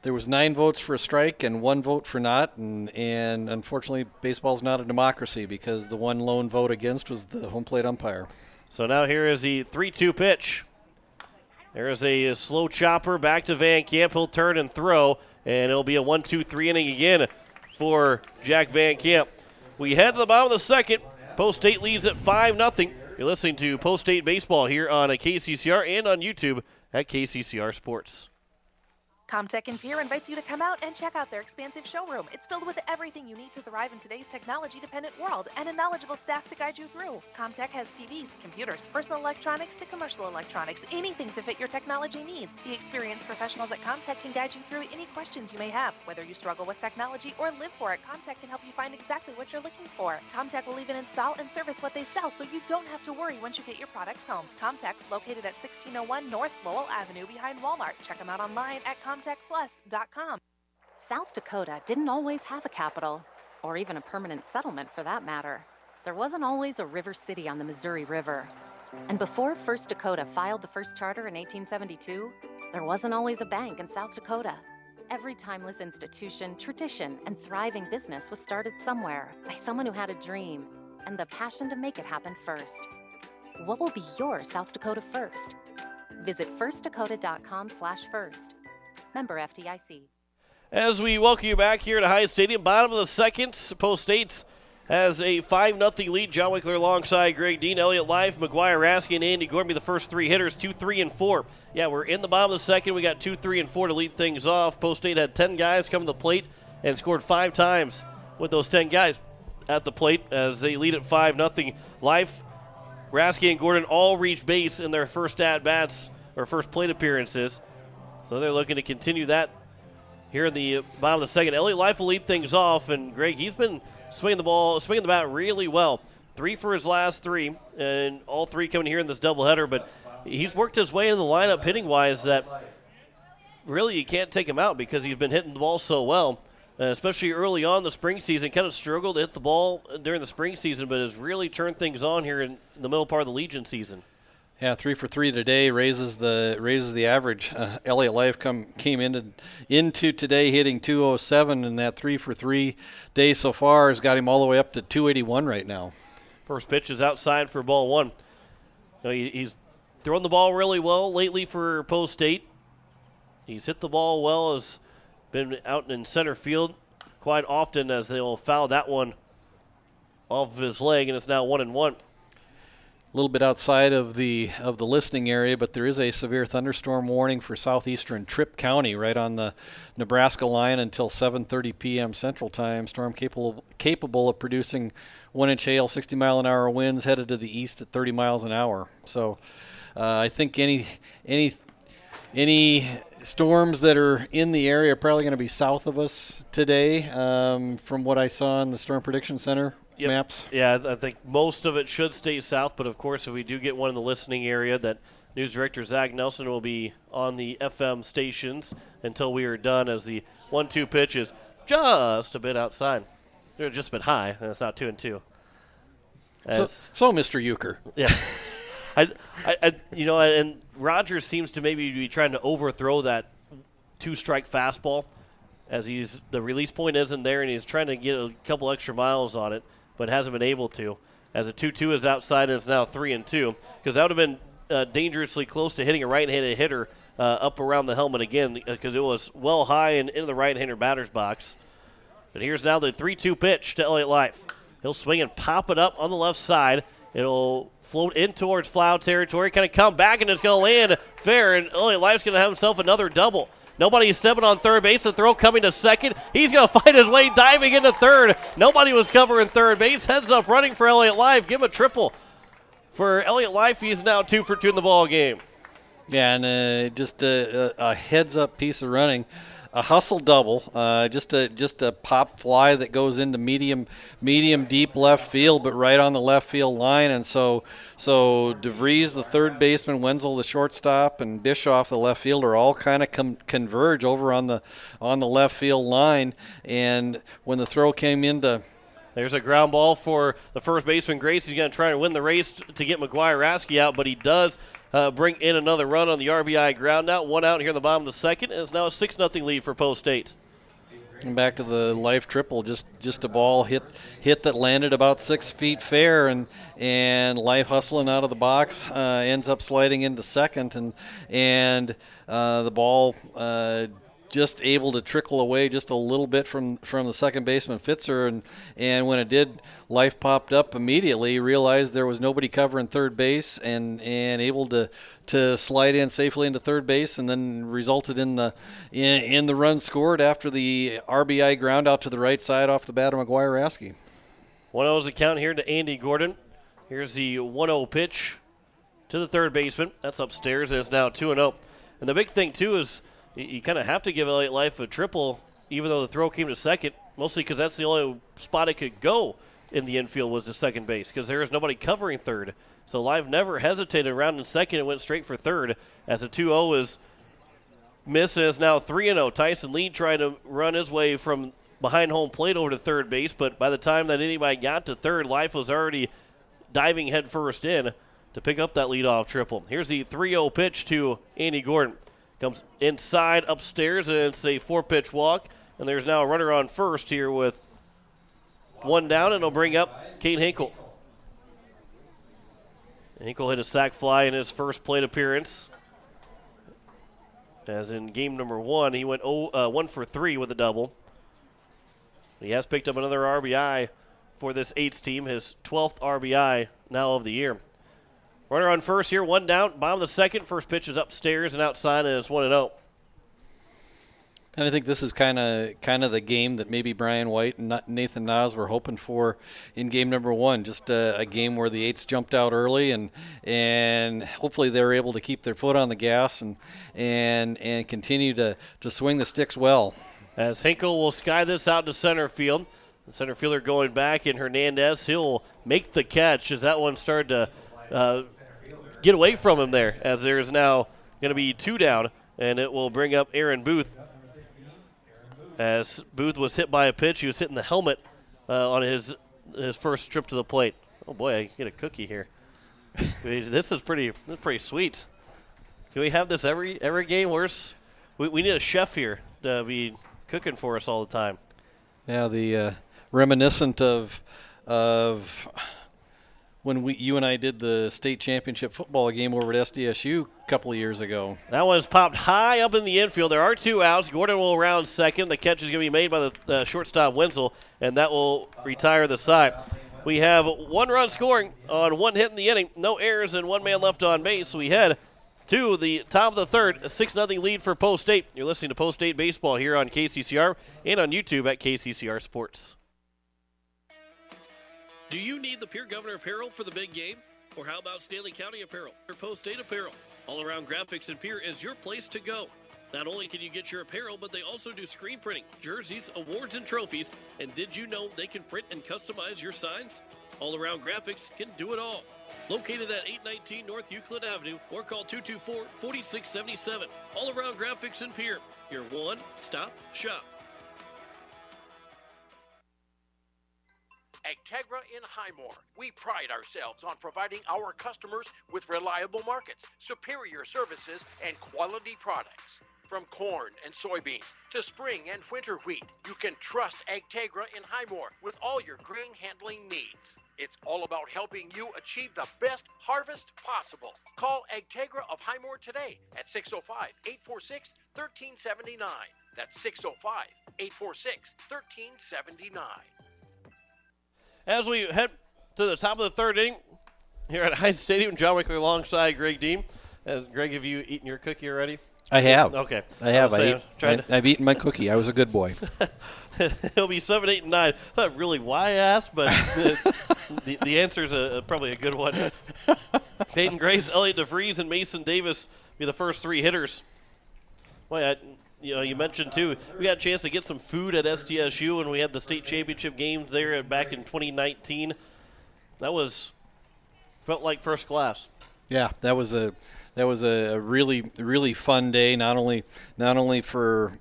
Speaker 2: there was 9 votes for a strike and 1 vote for not, and unfortunately baseball's not a democracy because the 1 lone vote against was the home plate umpire.
Speaker 1: So now here is the 3-2 pitch. There is a slow chopper back to Van Camp. He'll turn and throw, and it'll be a 1-2-3 inning again for Jack Van Camp. We head to the bottom of the second. Post State leads at 5-0. You're listening to Post State Baseball here on KCCR and on YouTube at KCCR Sports.
Speaker 7: CommTech in Pierre invites you to come out and check out their expansive showroom. It's filled with everything you need to thrive in today's technology-dependent world and a knowledgeable staff to guide you through. CommTech has TVs, computers, personal electronics to commercial electronics, anything to fit your technology needs. The experienced professionals at CommTech can guide you through any questions you may have. Whether you struggle with technology or live for it, CommTech can help you find exactly what you're looking for. CommTech will even install and service what they sell, so you don't have to worry once you get your products home. CommTech, located at 1601 North Lowell Avenue behind Walmart. Check them out online at CommTechPlus.com.
Speaker 8: South Dakota didn't always have a capital, or even a permanent settlement for that matter. There wasn't always a river city on the Missouri River. And before First Dakota filed the first charter in 1872, there wasn't always a bank in South Dakota. Every timeless institution, tradition, and thriving business was started somewhere by someone who had a dream and the passion to make it happen first. What will be your South Dakota first? Visit firstdakota.com/first. Member FDIC.
Speaker 1: As we welcome you back here to Hyde Stadium, bottom of the second, Post State has a 5-0 lead. John Wickler alongside Greg Dean, Elliott Life, McGuire, Raskin, and Andy Gorby, the first 3 hitters, 2, 3, and 4. Yeah, we're in the bottom of the second. We got 2, 3, and 4 to lead things off. Post State had 10 guys come to the plate and scored 5 times with those 10 guys at the plate as they lead at 5-0. Life, Raskin, and Gordon all reached base in their first at-bats or first plate appearances. So they're looking to continue that here in the bottom of the second. Elliott Life will lead things off, and Greg, he's been swinging the bat really well. 3 for his last 3, and all 3 coming here in this doubleheader. But he's worked his way in the lineup hitting-wise that really you can't take him out because he's been hitting the ball so well, especially early on the spring season. Kind of struggled to hit the ball during the spring season, but has really turned things on here in the middle part of the Legion season.
Speaker 2: Yeah, 3 for 3 today raises the average. Elliott Life came into today hitting 207, and that 3 for 3 day so far has got him all the way up to 281 right now.
Speaker 1: First pitch is outside for ball 1. He's thrown the ball really well lately for Post State. He's hit the ball well, has been out in center field quite often as they'll foul that one off of his leg, and it's now 1-1.
Speaker 2: little bit outside of the listening area, but there is a severe thunderstorm warning for southeastern Tripp County right on the Nebraska line until 7:30 p.m. Central Time. Storm capable of producing 1-inch hail, 60-mile-an-hour winds headed to the east at 30 miles an hour. So I think any storms that are in the area are probably going to be south of us today, from what I saw in the Storm Prediction Center maps.
Speaker 1: Yeah, I think most of it should stay south, but of course if we do get one in the listening area, that News Director Zach Nelson will be on the FM stations until we are done, as the 1-2 pitch is just a bit outside. They're just a bit high, and it's not 2-2.
Speaker 2: So Mr. Euchre.
Speaker 1: Yeah. And Rogers seems to maybe be trying to overthrow that 2-strike fastball, as the release point isn't there, and he's trying to get a couple extra miles on it, but hasn't been able to. As a 2-2 is outside, and it's now 3-2, because that would have been dangerously close to hitting a right-handed hitter up around the helmet again, because it was well high and into the right-hander batter's box. But here's now the 3-2 pitch to Elliott Life. He'll swing and pop it up on the left side. It'll float in towards foul territory, kind of come back, and it's going to land fair, and Elliott Life's going to have himself another double. Nobody stepping on third base. The throw coming to second. He's going to fight his way diving into third. Nobody was covering third base. Heads up running for Elliott Life. Give him a triple. For Elliott Life, he's now 2 for 2 in the ball game.
Speaker 2: Yeah, and just a heads-up piece of running. A hustle double, just a pop fly that goes into medium deep left field, but right on the left field line. And so DeVries, the third baseman, Wenzel, the shortstop, and Bischoff, the left fielder, all kind of converge over on the left field line. And when the throw came into,
Speaker 1: there's a ground ball for the first baseman, Grace. He's going to try to win the race to get McGuire-Raskey out, but he does bring in another run on the RBI ground out. 1 out here in the bottom of the second, and it's now a 6-0 lead for Post State.
Speaker 2: And back to the Life triple, just a ball hit that landed about 6 feet fair, and Life hustling out of the box ends up sliding into second, and the ball just able to trickle away just a little bit from the second baseman Fitzer, and when it did, Life popped up immediately, realized there was nobody covering third base, and able to slide in safely into third base, and then resulted in the run scored after the RBI ground out to the right side off the bat of McGuire-Raskey.
Speaker 1: 1-0 is the count here to Andy Gordon. Here's the 1-0 pitch to the third baseman. That's upstairs, and it's now 2-0. And the big thing, too, is you kind of have to give Elliott Life a triple, even though the throw came to second, mostly because that's the only spot it could go in the infield was the second base, because there is nobody covering third. So Life never hesitated around in second and went straight for third, as the 2-0 is missed, and is now 3-0. Tyson Lee tried to run his way from behind home plate over to third base, but by the time that anybody got to third, Life was already diving headfirst in to pick up that leadoff triple. Here's the 3-0 pitch to Andy Gordon. Comes inside upstairs, and it's a 4-pitch walk. And there's now a runner on first here with 1 down, and it'll bring up Kate Hinkle. Hinkle hit a sac fly in his first plate appearance. As in game number 1, he went 1 for 3 with a double. He has picked up another RBI for this Eights team, his 12th RBI now of the year. Runner on first here, 1 down, bottom of the second. First pitch is upstairs and outside, and it's 1-0.
Speaker 2: And I think this is kind of the game that maybe Brian White and Nathan Nas were hoping for in game number 1. Just a game where the Eights jumped out early, and hopefully they were able to keep their foot on the gas and continue to swing the sticks well.
Speaker 1: As Hinkle will sky this out to center field. The center fielder going back, and Hernandez, he'll make the catch as that one started to get away from him there, as there is now going to be 2 down, and it will bring up Aaron Booth. As Booth was hit by a pitch, he was hitting the helmet on his first trip to the plate. Oh boy, I get a cookie here. This is pretty sweet. Can we have this every game? We need a chef here to be cooking for us all the time.
Speaker 2: Yeah, the reminiscent of when you and I did the state championship football game over at SDSU a couple of years ago.
Speaker 1: That one's popped high up in the infield. There are 2 outs. Gordon will round second. The catch is going to be made by the shortstop Wenzel, and that will retire the side. We have 1 run scoring on 1 hit in the inning, no errors, and 1 man left on base. We head to the top of the third, a 6-0 lead for Post State. You're listening to Post State Baseball here on KCCR and on YouTube at KCCR Sports. Do you need the Pierre Governor apparel for the big game? Or how about Stanley County apparel or Post State apparel? All-around graphics in Pierre is your place to go. Not only can you get your apparel, but they also do screen printing, jerseys, awards, and trophies. And did you know they can print and customize your signs? All Around Graphics can do it all. Located at 819 North Euclid Avenue or call 224-4677. All Around Graphics in Pierre, your one-stop shop.
Speaker 5: AGTEGRA in Highmore. We pride ourselves on providing our customers with reliable markets, superior services, and quality products. From corn and soybeans to spring and winter wheat, you can trust AGTEGRA in Highmore with all your grain handling needs. It's all about helping you achieve the best harvest possible. Call AGTEGRA of Highmore today at 605-846-1379. That's 605-846-1379.
Speaker 1: As we head to the top of the third inning here at Heinz Stadium, John Wickler alongside Greg Dean. Greg, have you eaten your cookie already?
Speaker 9: I have.
Speaker 1: Okay.
Speaker 9: I have. I've eaten my cookie. I was a good boy.
Speaker 1: It'll be 7, 8, and 9. Not really why I asked, but the answer is probably a good one. Peyton Graves, Elliot DeVries, and Mason Davis be the first 3 hitters. Boy, you mentioned, too, we got a chance to get some food at SDSU when we had the state championship games there back in 2019. Felt like first class.
Speaker 2: Yeah, that was a really, really fun day, not only for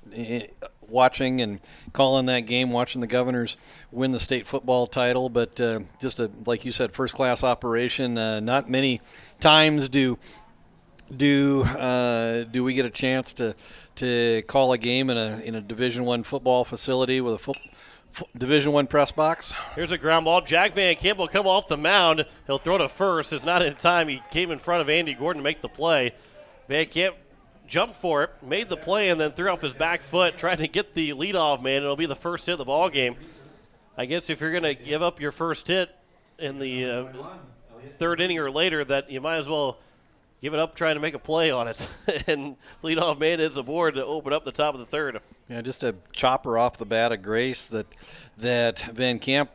Speaker 2: watching and calling that game, watching the Governors win the state football title, but just like you said, first-class operation. Not many times do we get a chance to call a game in a Division I football facility with a Division I press box.
Speaker 1: Here's a ground ball. Jack Van Camp will come off the mound. He'll throw to first. It's not in time. He came in front of Andy Gordon to make the play. Van Camp jumped for it, made the play, and then threw off his back foot, trying to get the leadoff man. It'll be the first hit of the ball game. I guess if you're going to give up your first hit in the third inning or later, that you might as well give it up trying to make a play on it. And leadoff man hits aboard to open up the top of the third.
Speaker 2: Yeah, just a chopper off the bat of grace that Van Camp,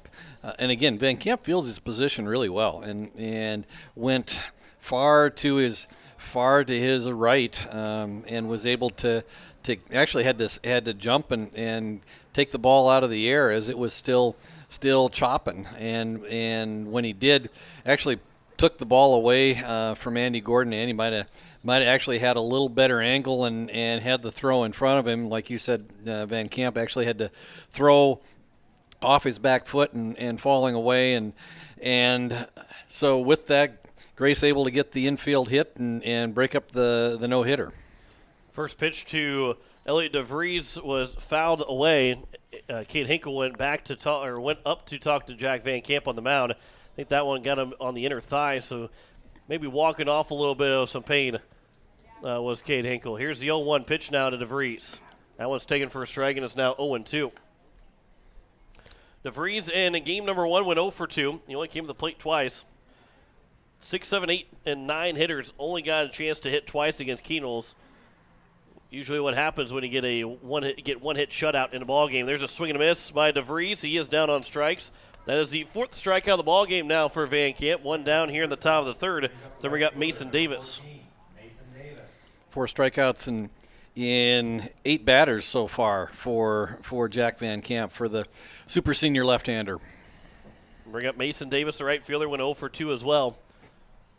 Speaker 2: and again, Van Camp feels his position really well and went far to his right and was able to actually had to jump and take the ball out of the air as it was still chopping, and when he did, actually took the ball away from Andy Gordon. Andy might have actually had a little better angle and had the throw in front of him. Like you said, Van Camp actually had to throw off his back foot and falling away. And so with that, Grace able to get the infield hit and break up the no-hitter.
Speaker 1: First pitch to Elliot DeVries was fouled away. Kate Hinkle went up to talk to Jack Van Camp on the mound. I think that one got him on the inner thigh, so maybe walking off a little bit of some pain was Cade Hinkle. Here's the 0-1 pitch now to DeVries. That one's taken for a strike, and it's now 0-2. DeVries in game number 1 went 0 for 2. He only came to the plate twice. 6, 7, 8, and 9 hitters only got a chance to hit twice against Keenels. Usually what happens when you get one hit shutout in a ball game. There's a swing and a miss by DeVries. He is down on strikes. That is the 4th strikeout of the ball game now for Van Camp. One down here in the top of the third. Then we got Mason Davis.
Speaker 2: 4 strikeouts in 8 batters so far for Jack Van Camp for the super senior left-hander.
Speaker 1: Bring up Mason Davis, the right fielder, went 0 for 2 as well.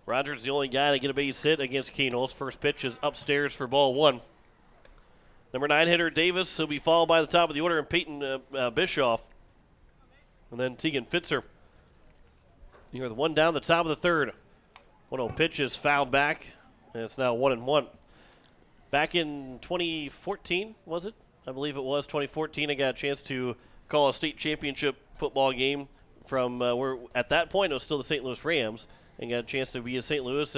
Speaker 1: Rogers the only guy to get a base hit against Keenels. First pitch is upstairs for ball 1. Number 9 hitter Davis will be followed by the top of the order and Peyton Bischoff. And then Tegan Fitzer. You're the one down the top of the third. 1-0 pitch is fouled back, and it's now 1-1. Back in 2014, was it? I believe it was 2014. I got a chance to call a state championship football game from where at that point it was still the St. Louis Rams, and got a chance to be in St. Louis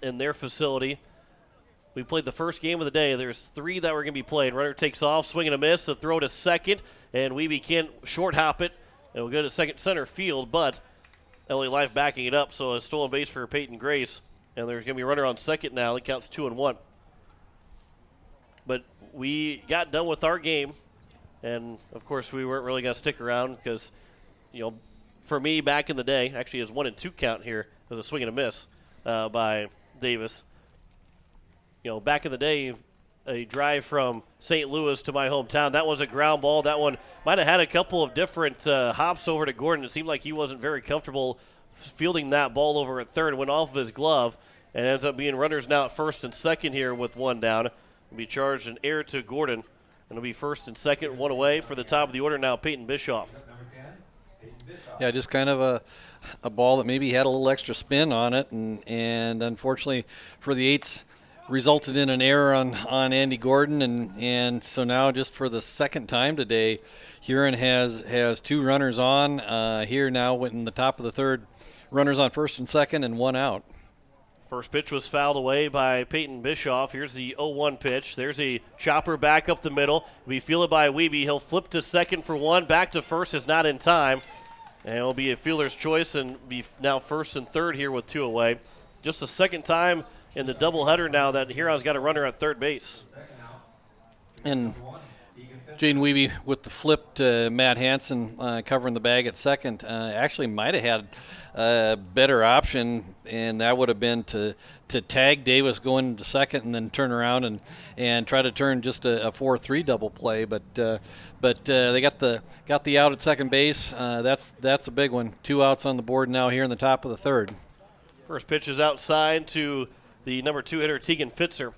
Speaker 1: in their facility. We played the first game of the day. There's 3 that were going to be played. Runner takes off, swing and a miss, a throw to second, and Weeby can't short hop it. It'll go to second center field, but LA Life backing it up, so a stolen base for Peyton Grace. And there's going to be a runner on second now. It counts 2-1. But we got done with our game, and, of course, we weren't really going to stick around because, for me back in the day, actually it was 1-2 count here. It was a swing and a miss by Davis. Back in the day, a drive from St. Louis to my hometown, that was a ground ball. That one might have had a couple of different hops over to Gordon. It seemed like he wasn't very comfortable fielding that ball over at third. Went off of his glove and ends up being runners now at first and second here with one down. Will be charged an error to Gordon. And it'll be first and second, one away for the top of the order now, Peyton Bischoff.
Speaker 2: Yeah, just kind of a ball that maybe had a little extra spin on it, and unfortunately for the Eights, resulted in an error on Andy Gordon, and so now just for the second time today, Huron has two runners on here now in the top of the third, runners on first and second, and one out.
Speaker 1: First pitch was fouled away by Peyton Bischoff. Here's the 0-1 pitch. There's a chopper back up the middle. We feel it by Wiebe. He'll flip to second for one. Back to first is not in time. And it'll be a fielder's choice and be now first and third here with two away. Just the second time in the doubleheader now that Huron's got a runner at third base.
Speaker 2: And Jaden Wiebe with the flip to Matt Hansen covering the bag at second actually might have had a better option, and that would have been to tag Davis going to second and then turn around and try to turn just a 4-3 double play. But they got the out at second base. That's a big one. Two outs on the board now here in the top of the third.
Speaker 1: First pitch is outside to the number 2 hitter, Tegan Fitzer.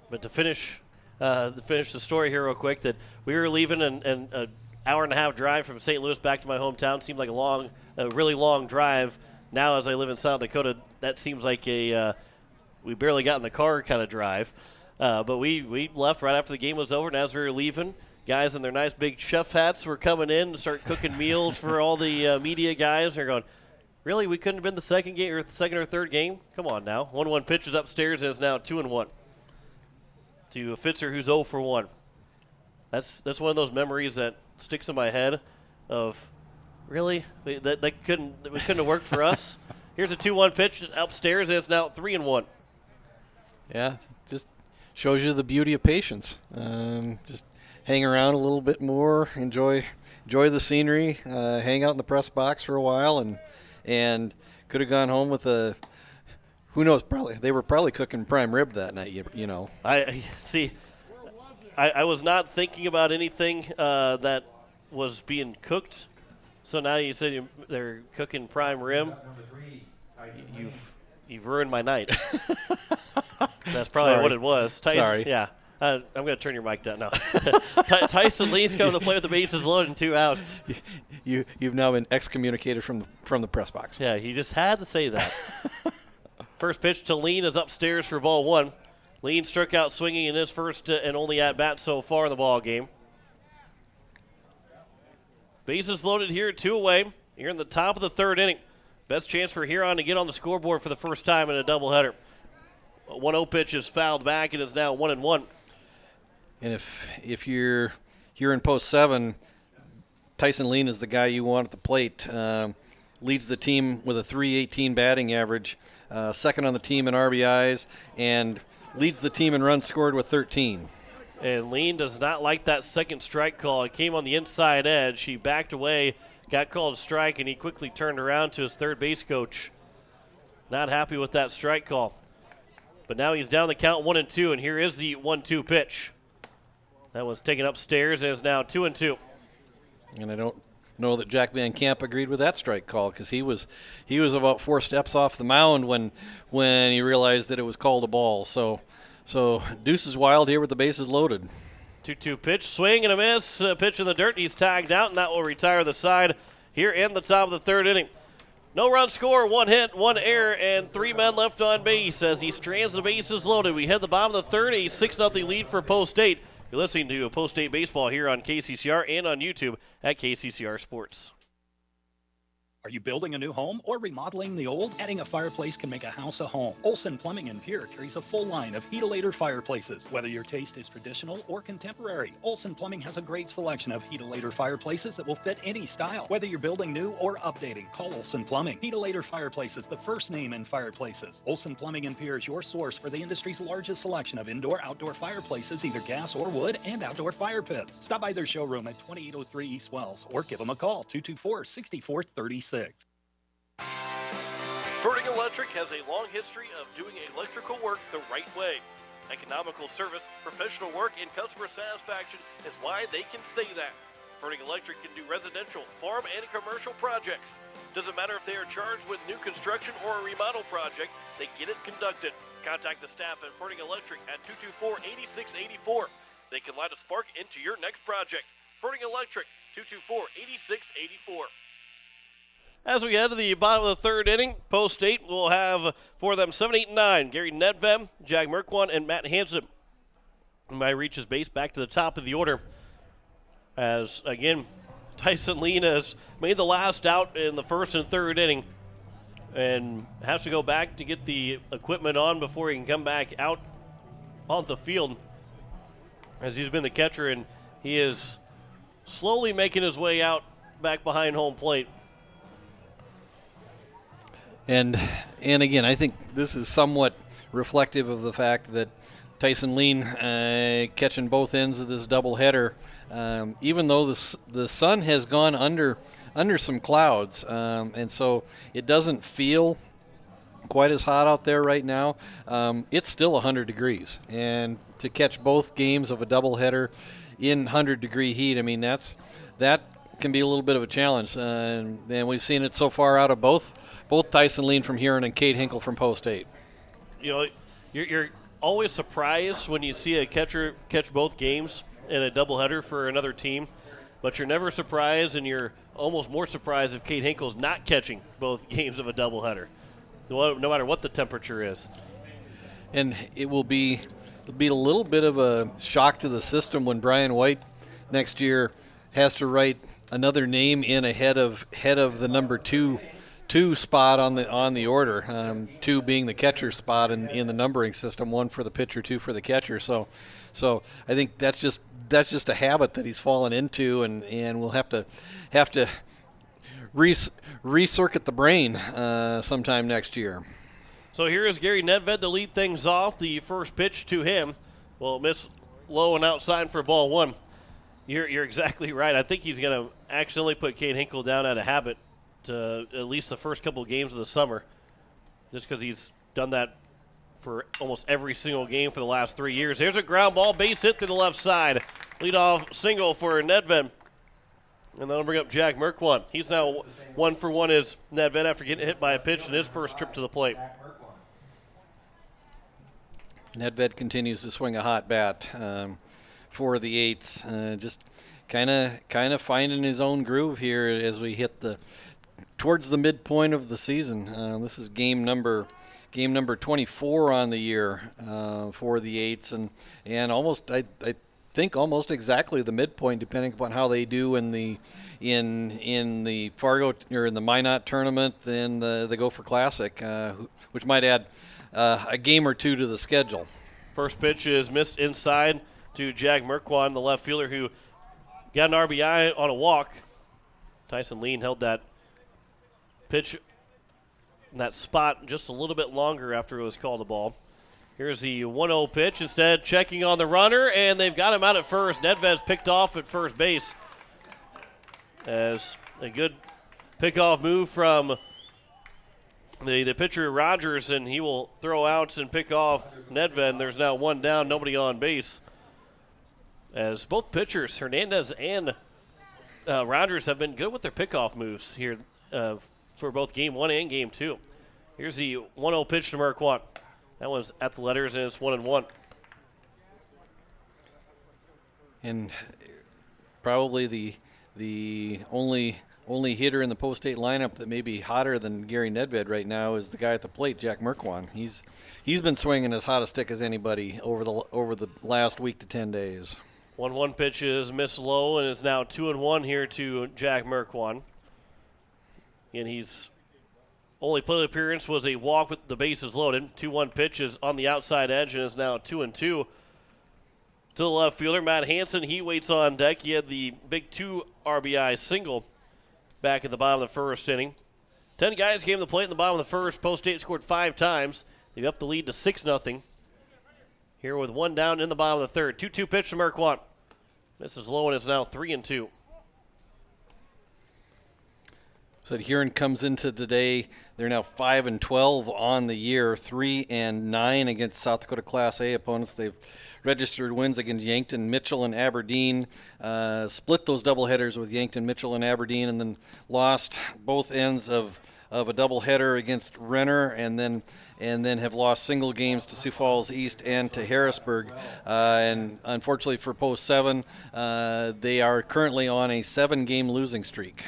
Speaker 1: But to finish the story here real quick, that we were leaving an hour and a half drive from St. Louis back to my hometown. Seemed like a really long drive. Now as I live in South Dakota, that seems like we barely got in the car kind of drive. But we left right after the game was over, and as we were leaving, guys in their nice big chef hats were coming in to start cooking meals for all the media guys. They're going, really, we couldn't have been the second or third game? Come on now. 1-1 pitch is upstairs and is now 2-1 to Fitzer, who's 0 for 1. That's one of those memories that sticks in my head of, really? That couldn't have worked for us? Here's a 2-1 pitch upstairs and it's now 3-1.
Speaker 2: Yeah, just shows you the beauty of patience. Just hang around a little bit more, enjoy the scenery, hang out in the press box for a while, and could have gone home with who knows, probably they were probably cooking prime rib that night, you know.
Speaker 1: I see. I was not thinking about anything that was being cooked. So now you said they're cooking prime rib. You've ruined my night. That's probably what it was. Tyson,
Speaker 2: sorry.
Speaker 1: Yeah. I'm going to turn your mic down now. Tyson Lee's coming to play with the bases loaded and 2 outs.
Speaker 2: You've now been excommunicated from the press box.
Speaker 1: Yeah, he just had to say that. First pitch to Lean is upstairs for ball 1. Lean struck out swinging in his first and only at-bat so far in the ball game. Bases loaded here, 2 away. Here in the top of the third inning. Best chance for Huron to get on the scoreboard for the first time in a doubleheader. A 1-0 pitch is fouled back and is now 1-1.
Speaker 2: And if you're in post 7, Tyson Lean is the guy you want at the plate. Leads the team with a .318 batting average, second on the team in RBIs, and leads the team in runs scored with 13.
Speaker 1: And Lean does not like that second strike call. It came on the inside edge. He backed away, got called a strike, and he quickly turned around to his third base coach. Not happy with that strike call. But now he's down the count 1-2, and here is the 1-2 pitch. That was taken upstairs and is now 2-2.
Speaker 2: And I don't know that Jack Van Camp agreed with that strike call, because he was about 4 steps off the mound when he realized that it was called a ball. So Deuce is wild here with the bases loaded.
Speaker 1: 2-2 pitch, swing and a miss. Pitch in the dirt. He's tagged out, and that will retire the side here in the top of the third inning. No run score, 1 hit, 1 error, and 3 men left on base as he strands the bases loaded. We head the bottom of the third, a 6-0 lead for Post 8. You're listening to Post 8 Baseball here on KCCR and on YouTube at KCCR Sports.
Speaker 10: Are you building a new home or remodeling the old? Adding a fireplace can make a house a home. Olson Plumbing in Pierre carries a full line of heat-a-lator fireplaces. Whether your taste is traditional or contemporary, Olson Plumbing has a great selection of heat-a-lator fireplaces that will fit any style. Whether you're building new or updating, call Olson Plumbing. Heat-a-lator fireplaces, the first name in fireplaces. Olson Plumbing in Pierre is your source for the industry's largest selection of indoor-outdoor fireplaces, either gas or wood, and outdoor fire pits. Stop by their showroom at 2803 East Wells or give them a call, 224-6436.
Speaker 1: Ferding Electric has a long history of doing electrical work the right way. Economical service, professional work, and customer satisfaction is why they can say that. Ferding Electric can do residential, farm, and commercial projects. Doesn't matter if they are charged with new construction or a remodel project, they get it conducted. Contact the staff at Ferding Electric at 224-8684. They can light a spark into your next project. Ferding Electric, 224-8684. As we head to the bottom of the third inning, Post State will have for them 7, 8, and 9. Gary Nedved, Jag Merkwan, and Matt Hansen. Might reach his base back to the top of the order. As, again, Tyson Lean has made the last out in the first and third inning and has to go back to get the equipment on before he can come back out on the field, as he's been the catcher, and he is slowly making his way out back behind home plate.
Speaker 2: And again, I think this is somewhat reflective of the fact that Tyson Lean catching both ends of this doubleheader, even though the sun has gone under some clouds, and so it doesn't feel quite as hot out there right now. It's still 100 degrees, and to catch both games of a doubleheader in 100-degree heat, I mean that can be a little bit of a challenge, and we've seen it so far out of both Tyson Lean from Huron and Cade Hinkle from Post 8. You know, you're always surprised when you see a catcher catch both games in a doubleheader for another team, but you're never surprised, and you're almost more surprised if Cade Hinkle's not catching both games of a doubleheader, no matter what the temperature is. And it'll be a little bit of a shock to the system when Brian White next year has to write another name in ahead of the number two spot on the order, 2 being the catcher spot in the numbering system, 1 for the pitcher, 2 for the catcher. So I think that's just a habit that he's fallen into, and we'll have to recircuit the brain sometime next year. So here is Gary Nedved to lead things off. The first pitch to him will miss low and outside for ball 1. You're exactly right. I think he's going to accidentally put Cade Hinkle down out of habit to at least the first couple of games of the summer, just because he's done that for almost every single game for the last 3 years. There's a ground ball, base hit to the left side. Leadoff single for Nedved. And that'll bring up Jag Merkwan. He's now 1 for 1 as Nedved after getting hit by a pitch in his first trip to the plate. Nedved continues to swing a hot bat for the Eights. Just kind of finding his own groove here as we hit towards the midpoint of the season. This is game number 24 on the year for the Eights, and almost I think almost exactly the midpoint, depending upon how they do in the Fargo or in the Minot tournament and the Gopher Classic, which might add a game or two to the schedule. First pitch is missed inside to Jag Merkwan, the left fielder, who got an RBI on a walk. Tyson Lean held that pitch in that spot just a little bit longer after it was called a ball. Here's the 1-0 pitch. Instead, checking on the runner, and they've got him out at first. Nedved's picked off at first base. As a good pickoff move from the pitcher Rogers, and he will throw outs and pick off Nedved. There's now 1 down, nobody on base. As both pitchers, Hernandez and Rogers, have been good with their pickoff moves here for both Game 1 and Game 2. Here's the 1-0 pitch to Merkwan. That one's at the letters, and it's 1-1. And probably the only hitter in the Post State lineup that may be hotter than Gary Nedved right now is the guy at the plate, Jag Merkwan. He's been swinging as hot a stick as anybody over the last week to 10 days. 1-1 pitch is missed low, and it's now 2-1 here to Jag Merkwan.
Speaker 1: And he's only plate appearance was a walk with the bases loaded. 2-1 pitch is on the outside edge and is now 2-2. To the left fielder, Matt Hansen, he waits on deck. He had the big 2 RBI single back at the bottom of the first inning. 10 guys came to the plate in the bottom of the first. Post State scored 5 times. They've upped the lead to 6-0. Here with 1 down in the bottom of the third. 2-2 pitch to Marquardt. Misses low and it's now 3-2.
Speaker 2: So Huron comes into today. They're now 5-12 on the year, 3-9 against South Dakota Class A opponents. They've registered wins against Yankton, Mitchell, and Aberdeen. Split those doubleheaders with Yankton, Mitchell, and Aberdeen, and then lost both ends of a doubleheader against Renner, and then have lost single games to Sioux Falls East and to Harrisburg. And unfortunately for Post 7, they are currently on a 7-game losing streak.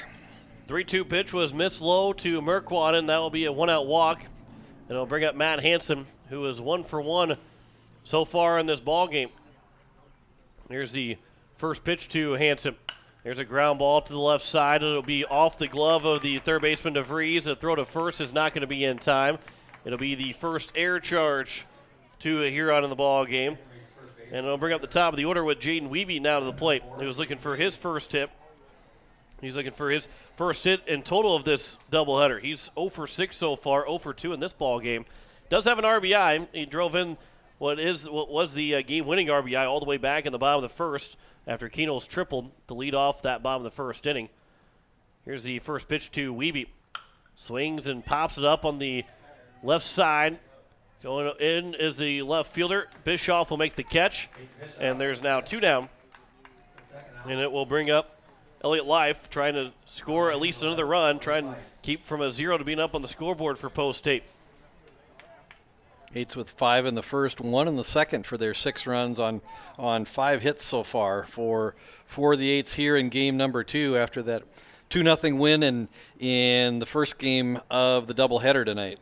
Speaker 1: 3-2 pitch was missed low to Marquardt, and that will be a 1-out walk. And it'll bring up Matt Hansen, who is 1 for 1 so far in this ball game. Here's the first pitch to Hansen. There's a ground ball to the left side. It'll be off the glove of the third baseman DeVries. A throw to first is not going to be in time. It'll be the first air charge to a Huron in the ball game. And it'll bring up the top of the order with Jaden Wiebe now to the plate. He was looking for his first hit. He's looking for his first hit in total of this doubleheader. He's 0 for 6 so far, 0 for 2 in this ball game. Does have an RBI. He drove in what was the game-winning RBI all the way back in the bottom of the first after Keno's tripled to lead off that bottom of the first inning. Here's the first pitch to Wiebe. Swings and pops it up on the left side. Going in is the left fielder. Bischoff will make the catch, and there's now 2 down. And it will bring up Elliott Life, trying to score at least another run, trying to keep from a 0 to being up on the scoreboard for Post State.
Speaker 2: Eights with 5 in the first, 1 in the second for their 6 runs on 5 hits so far for the Eights here in game number 2 after that 2-0 win in the first game of the doubleheader tonight.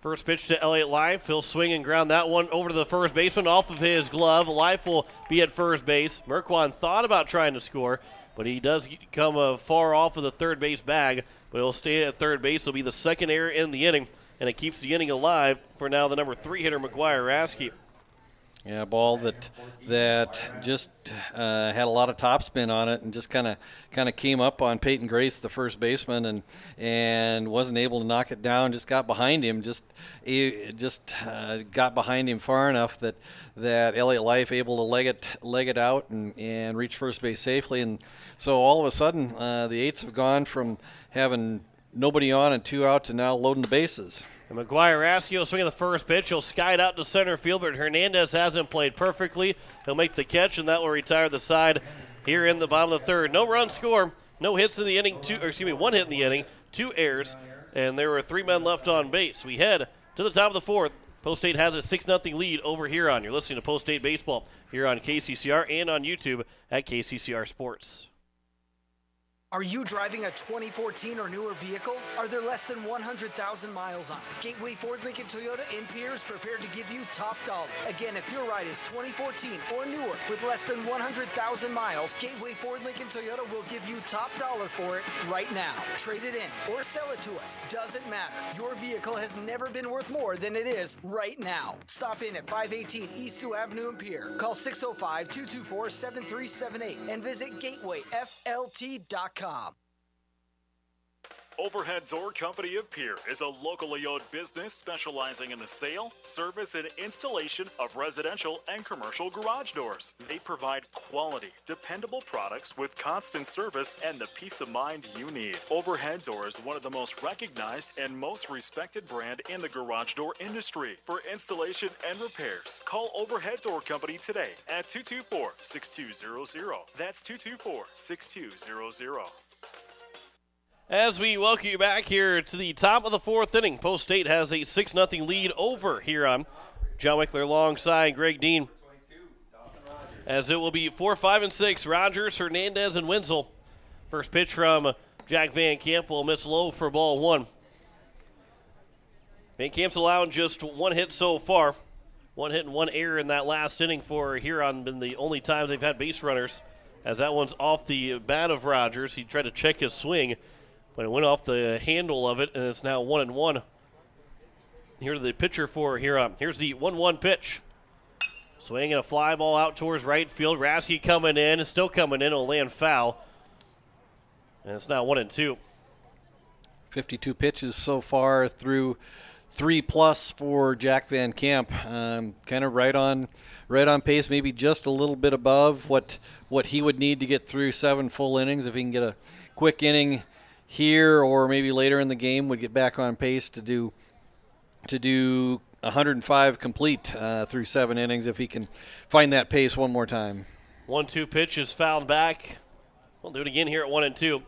Speaker 1: First pitch to Elliott Life. He'll swing and ground that one over to the first baseman off of his glove. Life will be at first base. Marquardt thought about trying to score, but he does come far off of the third base bag, but he'll stay at third base. It'll be the second error in the inning, and it keeps the inning alive for now the number 3 hitter, McGuire Rasky.
Speaker 2: Yeah, a ball that just had a lot of topspin on it and just kind of came up on Peyton Grace, the first baseman, and wasn't able to knock it down. Just got behind him, got behind him far enough that Elliott Life able to leg it out and reach first base safely. And so all of a sudden, the Eights have gone from having nobody on and 2 out to now loading the bases.
Speaker 1: And McGuire Rasky will swing at the first pitch. He'll sky it out to center field, but Hernandez hasn't played perfectly. He'll make the catch, and that will retire the side here in the bottom of the third. No run score, no hits in the inning, 1 hit in the inning, 2 errors, and there were 3 men left on base. We head to the top of the fourth. Post State has a 6-0 lead over Huron. You're listening to Post State Baseball here on KCCR and on YouTube at KCCR Sports.
Speaker 11: Are you driving a 2014 or newer vehicle? Are there less than 100,000 miles on it? Gateway Ford Lincoln Toyota in Pierre is prepared to give you top dollar. Again, if your ride is 2014 or newer with less than 100,000 miles, Gateway Ford Lincoln Toyota will give you top dollar for it right now. Trade it in or sell it to us. Doesn't matter. Your vehicle has never been worth more than it is right now. Stop in at 518 East Sioux Avenue in Pierre. Call 605-224-7378 and visit gatewayflt.com.
Speaker 12: Overhead Door Company of Pierre is a locally owned business specializing in the sale, service, and installation of residential and commercial garage doors. They provide quality, dependable products with constant service and the peace of mind you need. Overhead Door is one of the most recognized and most respected brand in the garage door industry. For installation and repairs, call Overhead Door Company today at 224-6200. That's 224-6200.
Speaker 1: As we welcome you back here to the top of the fourth inning, Post State has a 6-0 lead over Huron. John Wickler alongside Greg Dean. As it will be 4, 5, and 6, Rogers, Hernandez, and Wenzel. First pitch from Jack Van Camp will miss low for ball 1. Van Camp's allowed just 1 hit so far. 1 hit and 1 error in that last inning for Huron. Been the only times they've had base runners, as that one's off the bat of Rogers. He tried to check his swing, But it went off the handle of it, and it's now 1-1. Here's the pitcher for Huron. Here's the 1-1 pitch. Swinging a fly ball out towards right field. Rasky coming in, still coming in. It'll land foul. And it's now 1-2.
Speaker 2: 52 pitches so far through 3+ for Jack Van Camp. Kind of right on pace, maybe just a little bit above what he would need to get through 7 full innings. If he can get a quick inning here or maybe later in the game, would get back on pace to do 105 complete through 7 innings if he can find that pace one more time.
Speaker 1: 1-2 pitch is fouled back. We'll do it again here at 1-2.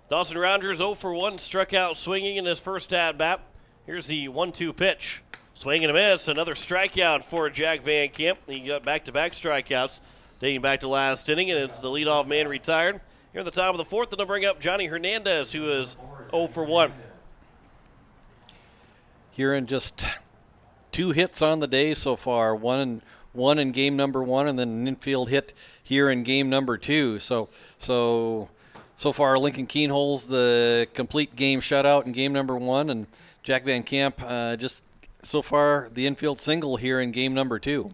Speaker 1: Dawson Rogers 0 for 1, struck out swinging in his first at-bat. Here's the 1-2 pitch. Swing and a miss. Another strikeout for Jack Van Camp. He got back-to-back strikeouts dating back to last inning, and it's the leadoff man retired. Here at the top of the 4th, they'll bring up Johnny Hernandez, who is 0 for 1.
Speaker 2: Huron just 2 hits on the day so far. One in game number 1, and then an infield hit here in game number 2. So far, Lincoln Keene holds the complete game shutout in game number 1, and Jack Van Camp just so far the infield single here in game number 2.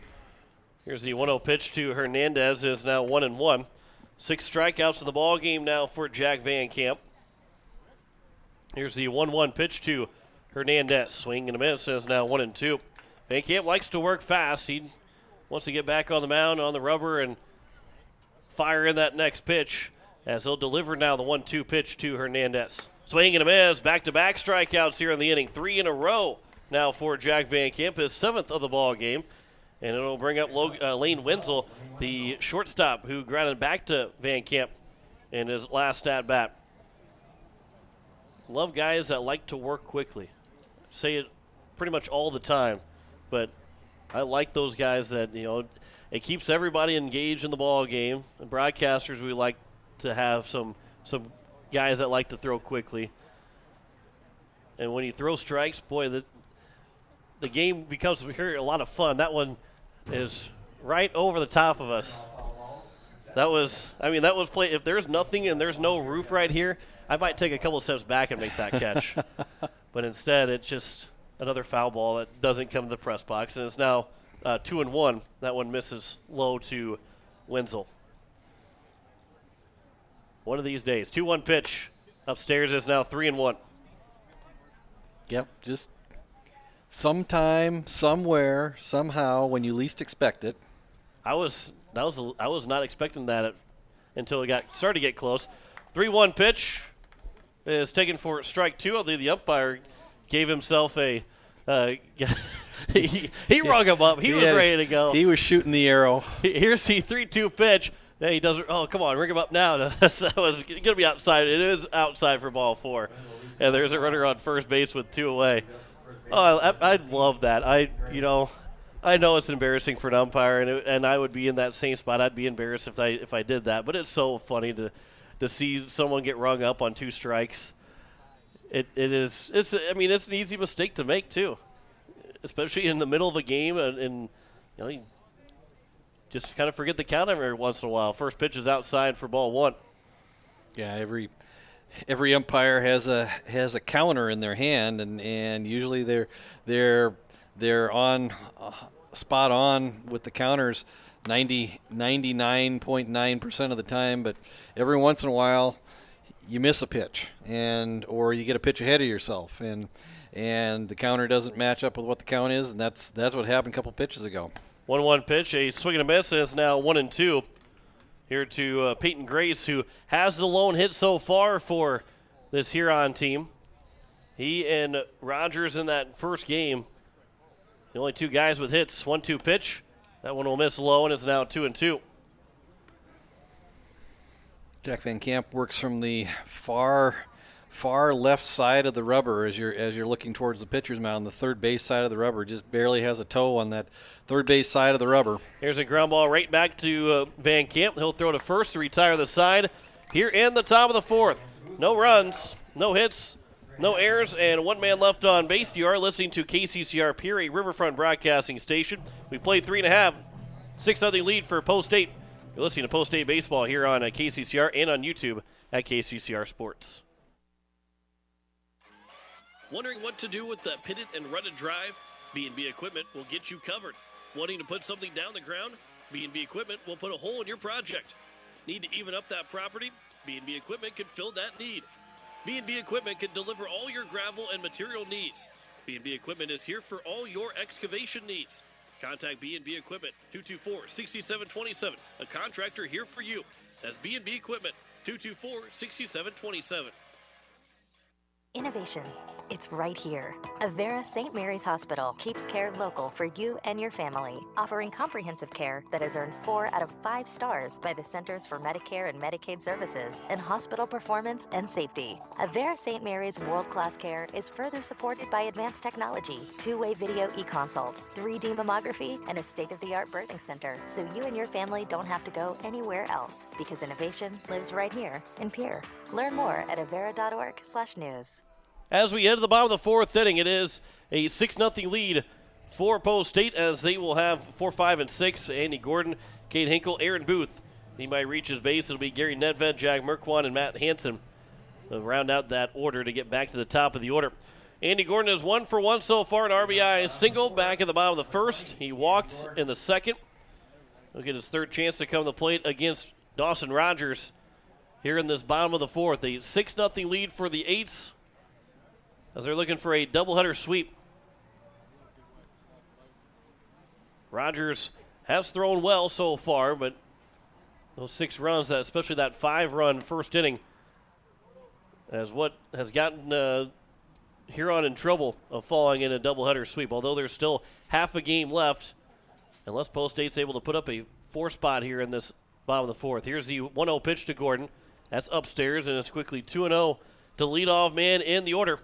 Speaker 1: Here's the 1-0 pitch to Hernandez, is now 1-1. 6 strikeouts in the ball game now for Jack Van Camp. Here's the 1-1 pitch to Hernandez. Swing and a miss, is now 1-2. Van Camp likes to work fast. He wants to get back on the mound, on the rubber, and fire in that next pitch, as he'll deliver now the 1-2 pitch to Hernandez. Swing and a miss, back-to-back strikeouts here in the inning. 3 in a row now for Jack Van Camp, his 7th of the ball game. And it'll bring up Lane Wenzel, the shortstop, who grounded back to Van Camp in his last at-bat. Love guys that like to work quickly. Say it pretty much all the time, but I like those guys that, it keeps everybody engaged in the ball game. And broadcasters, we like to have some guys that like to throw quickly. And when you throw strikes, boy, the game becomes a lot of fun. That one is right over the top of us. That was play. If there's nothing and there's no roof right here, I might take a couple steps back and make that catch. But instead, it's just another foul ball that doesn't come to the press box. And it's now 2-1. That one misses low to Wenzel. One of these days. 2-1 pitch. Upstairs is now 3-1.
Speaker 2: Yep, just sometime, somewhere, somehow, when you least expect it.
Speaker 1: I was not expecting that until it started to get close. 3-1 pitch is taken for strike 2. Although the umpire gave himself a he rung him up. He was ready to go.
Speaker 2: He was shooting the arrow.
Speaker 1: Here's the 3-2 pitch. Yeah, he doesn't. Oh, come on, ring him up now. That was going to be outside. It is outside for ball 4. And there's a runner on first base with 2 away. Oh, I love that. I know it's embarrassing for an umpire, and I would be in that same spot. I'd be embarrassed if I did that. But it's so funny to see someone get rung up on 2 strikes. It's an easy mistake to make too, especially in the middle of a game, and you just kind of forget the count every once in a while. First pitch is outside for ball 1.
Speaker 2: Yeah, every umpire has a counter in their hand, and usually they're on spot on with the counters 99.9% of the time, but every once in a while you miss a pitch or you get a pitch ahead of yourself, and the counter doesn't match up with what the count is, and that's what happened a couple pitches ago. 1-1
Speaker 1: pitch, a swing and a miss, and it's now 1-2. Here to Peyton Grace, who has the lone hit so far for this Huron team. He and Rogers in that first game, the only 2 guys with hits. 1-2 pitch. That one will miss low, and it's now 2-2.
Speaker 2: Jack Van Camp works from the far left side of the rubber as you're looking towards the pitcher's mound. The third base side of the rubber just barely has a toe on that third base side of the rubber.
Speaker 1: Here's a ground ball right back to Van Camp. He'll throw to first to retire the side. Here in the top of the 4th. No runs, no hits, no errors, and 1 man left on base. You are listening to KCCR Pierre, a Riverfront broadcasting station. We played 3.5, 6-0 lead for Post State. You're listening to Post State Baseball here on KCCR and on YouTube at KCCR Sports. Wondering what to do with the pitted and rutted drive? B&B Equipment will get you covered. Wanting to put something down the ground? B&B Equipment will put a hole in your project. Need to even up that property? B&B Equipment can fill that need. B&B Equipment can deliver all your gravel and material needs. B&B Equipment is here for all your excavation needs. Contact B&B Equipment, 224-6727. A contractor here for you. That's B&B Equipment, 224-6727.
Speaker 13: Innovation. It's right here. Avera St. Mary's Hospital keeps care local for you and your family, offering comprehensive care that has earned 4 out of 5 stars by the Centers for Medicare and Medicaid Services in hospital performance and safety. Avera St. Mary's world-class care is further supported by advanced technology, 2-way video e-consults, 3D mammography, and a state-of-the-art birthing center, so you and your family don't have to go anywhere else, because innovation lives right here in Pierre. Learn more at avera.org/news.
Speaker 1: As we head to the bottom of the 4th inning, it is a 6-0 lead for Post State, as they will have 4, 5, and 6. Andy Gordon, Cade Hinkle, Aaron Booth. He might reach his base. It'll be Gary Nedved, Jag Merkwan, and Matt Hansen. They'll round out that order to get back to the top of the order. Andy Gordon is 1 for 1 so far, an RBI single back at the bottom of the 1st. He walked in the 2nd. He'll get his 3rd chance to come to the plate against Dawson Rogers here in this bottom of the 4th. A 6-0 lead for the Eights, as they're looking for a doubleheader sweep. Rogers has thrown well so far, but those 6 runs, especially that 5-run first inning, is what has gotten Huron in trouble of falling in a doubleheader sweep, although there's still half a game left, unless Post State's able to put up a 4 spot here in this bottom of the 4th. Here's the 1-0 pitch to Gordon. That's upstairs, and it's quickly 2-0 to leadoff man in the order.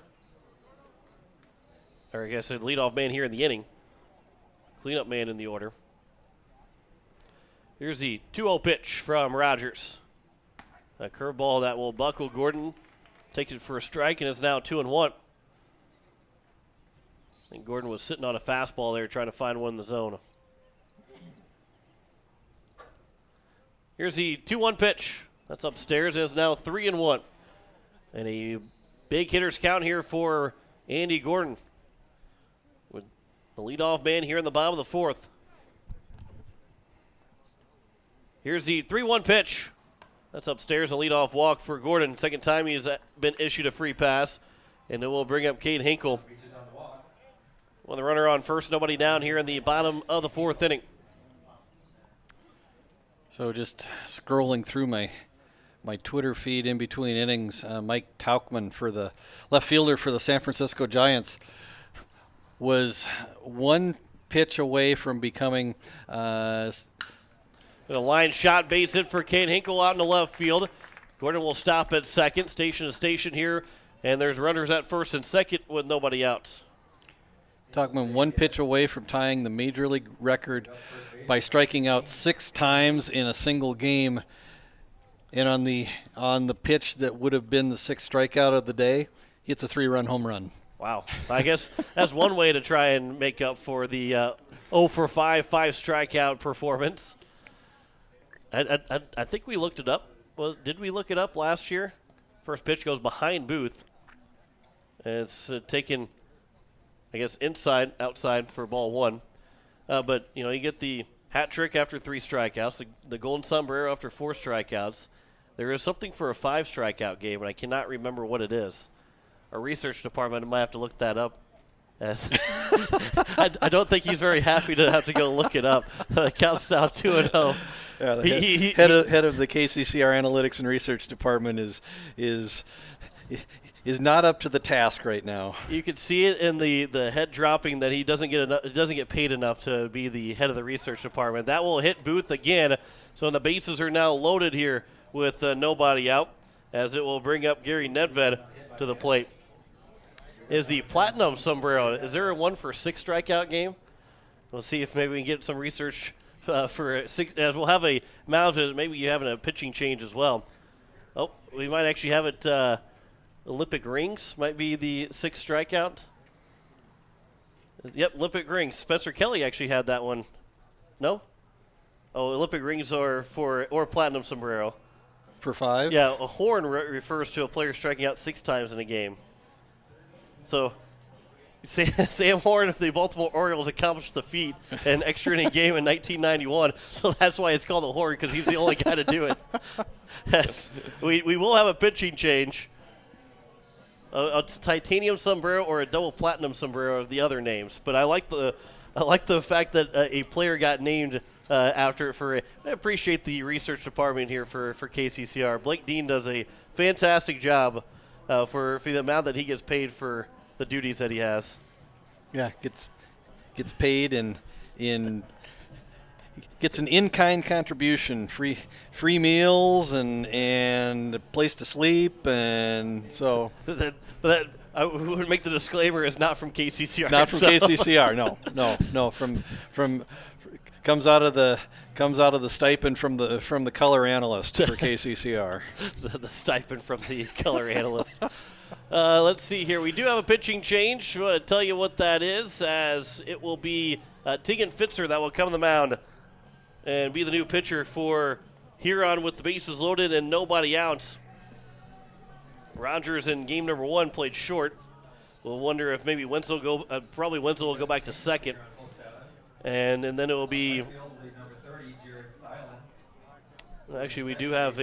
Speaker 1: Or I guess a leadoff man here in the inning. Cleanup man in the order. Here's the 2-0 pitch from Rogers. A curveball that will buckle Gordon. Takes it for a strike, and it's now 2-1. I think Gordon was sitting on a fastball there trying to find one in the zone. Here's the 2-1 pitch. That's upstairs, and it's now 3-1. And a big hitter's count here for Andy Gordon, with the leadoff man here in the bottom of the 4th. Here's the 3-1 pitch. That's upstairs, a leadoff walk for Gordon. Second time he's been issued a free pass, and it will bring up Cade Hinkle. With the runner on first, nobody down here in the bottom of the 4th inning.
Speaker 2: So just scrolling through my Twitter feed in between innings, Mike Tauchman, for the left fielder for the San Francisco Giants, was 1 pitch away from becoming
Speaker 1: a line shot, base hit for Cade Hinkle out in the left field. Gordon will stop at second, station to station here, and there's runners at first and second with nobody out.
Speaker 2: Tauchman 1 pitch away from tying the Major League record by striking out 6 times in a single game. And on the pitch that would have been the 6th strikeout of the day, hits a 3-run home run.
Speaker 1: Wow. I guess that's one way to try and make up for the 0 for 5 strikeout performance. I think we looked it up. Well, did we look it up last year? First pitch goes behind Booth. And it's taken, I guess, outside for ball 1. But, you get the hat trick after 3 strikeouts, the golden sombrero after 4 strikeouts. There is something for a 5 strikeout game, and I cannot remember what it is. Our research department might have to look that up. As I don't think he's very happy to have to go look it up. Counts down 2-0.
Speaker 2: Yeah, the head of the KCCR Analytics and Research Department is not up to the task right now.
Speaker 1: You can see it in the head dropping that he doesn't get paid enough to be the head of the research department. That will hit Booth again. So the bases are now loaded here with nobody out, as it will bring up Gary Nedved to the plate. Is the platinum sombrero, is there a 1 for 6 strikeout game? We'll see if maybe we can get some research for 6, as we'll have a mound, maybe you having a pitching change as well. Oh, we might actually have it, Olympic rings might be the 6th strikeout. Yep, Olympic rings. Spencer Kelly actually had that one. No? Oh, Olympic rings are or platinum sombrero.
Speaker 2: For 5?
Speaker 1: Yeah, a horn refers to a player striking out 6 times in a game. So Sam Horn of the Baltimore Orioles accomplished the feat in an extra inning game in 1991. So that's why it's called the Horn, because he's the only guy to do it. Yes. We will have a pitching change. A titanium sombrero or a double platinum sombrero are the other names. But I like the fact that a player got named after it. I appreciate the research department here for KCCR. Blake Dean does a fantastic job for the amount that he gets paid for the duties that he has.
Speaker 2: Yeah, gets paid and gets an in-kind contribution, free meals and a place to sleep, and so.
Speaker 1: But I would make the disclaimer is not from KCCR.
Speaker 2: Not from KCCR. No. From comes out of the stipend from the color analyst for KCCR.
Speaker 1: the stipend from the color analyst. Let's see here. We do have a pitching change. I want to tell you what that is, as it will be Tegan Fitzer that will come to the mound and be the new pitcher for Huron with the bases loaded and nobody out. Rogers in game number 1 played short. We'll wonder if maybe Wenzel will go back to second. And then it will be. Actually, we do have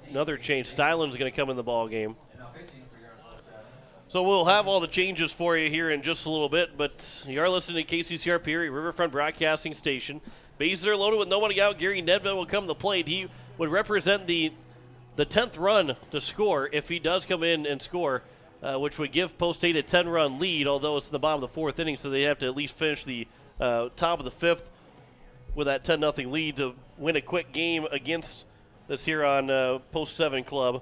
Speaker 1: another change. Stylin's going to come in the ball game. So we'll have all the changes for you here in just a little bit, but you are listening to KCCR Pierre, Riverfront Broadcasting Station. Bases are loaded with nobody out. Gary Nedved will come to the plate. He would represent the 10th run to score if he does come in and score, which would give Post State a 10-run lead, although it's in the bottom of the 4th inning, so they have to at least finish the top of the 5th with that 10-0 lead to win a quick game against this Huron Post 7 club.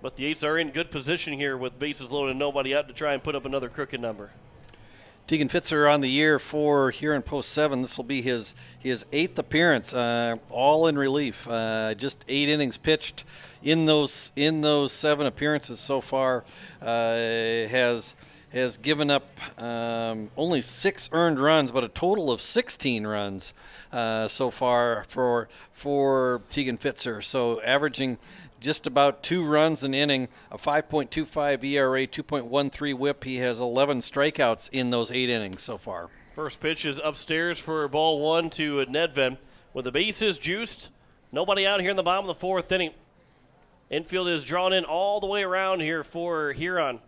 Speaker 1: But the Eights are in good position here with bases loaded and nobody out to try and put up another crooked number.
Speaker 2: Tegan Fitzer on the year for Huron Post 7. This will be his 8th appearance, all in relief. Just 8 innings pitched in those 7 appearances so far. Has given up only 6 earned runs, but a total of 16 runs so far for Tegan Fitzer. So averaging just about 2 runs an inning, a 5.25 ERA, 2.13 whip. He has 11 strikeouts in those 8 innings so far.
Speaker 1: First pitch is upstairs for ball 1 to Nedved. With the bases juiced, nobody out here in the bottom of the 4th inning. Infield is drawn in all the way around here for Huron.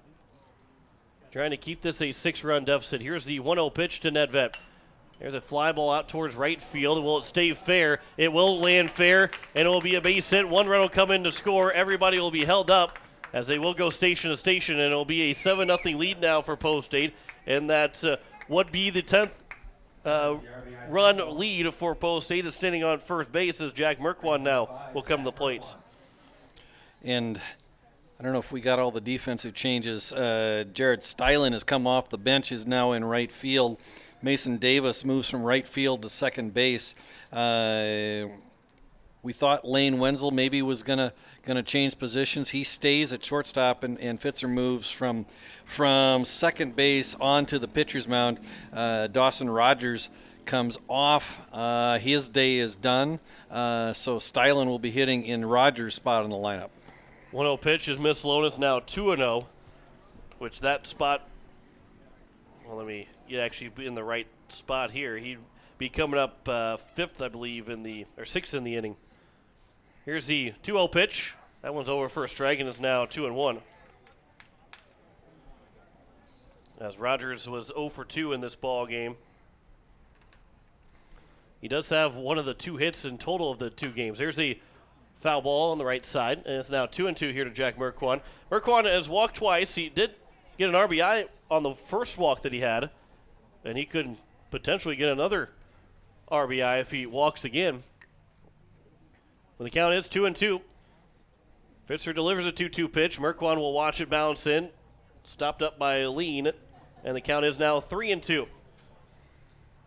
Speaker 1: Trying to keep this a 6-run deficit. Here's the 1-0 pitch to Nedved. There's a fly ball out towards right field. Will it stay fair? It will land fair, and it will be a base hit. 1 run will come in to score. Everybody will be held up as they will go station to station, and it will be a 7-0 lead now for Post State. And that would be the 10th run lead for Post State. Is standing on first base as Jack Merkwan now will come to the plate.
Speaker 2: And I don't know if we got all the defensive changes. Jared Stylin has come off the bench, is now in right field. Mason Davis moves from right field to second base. We thought Lane Wenzel maybe was gonna change positions. He stays at shortstop, and Fitzer moves from second base onto the pitcher's mound. Dawson Rogers comes off. His day is done. So Stylin will be hitting in Rogers' spot in the lineup.
Speaker 1: 1-0 pitch is Miss Lonis, now 2-0, which that spot, well, let me actually be in the right spot here. He'd be coming up 5th, I believe, or 6th in the inning. Here's the 2-0 pitch. That one's over for a strike, and it's now 2-1. As Rogers was 0 for 2 in this ball game. He does have one of the 2 hits in total of the 2 games. There's a foul ball on the right side, and it's now 2-2 here to Jack Merkwan. Merkwan has walked twice. He did get an RBI on the first walk that he had, and he could potentially get another RBI if he walks again. When the count is 2-2, Fitzer delivers a 2-2 pitch. Merkwan will watch it bounce in, stopped up by Lean, and the count is now 3-2.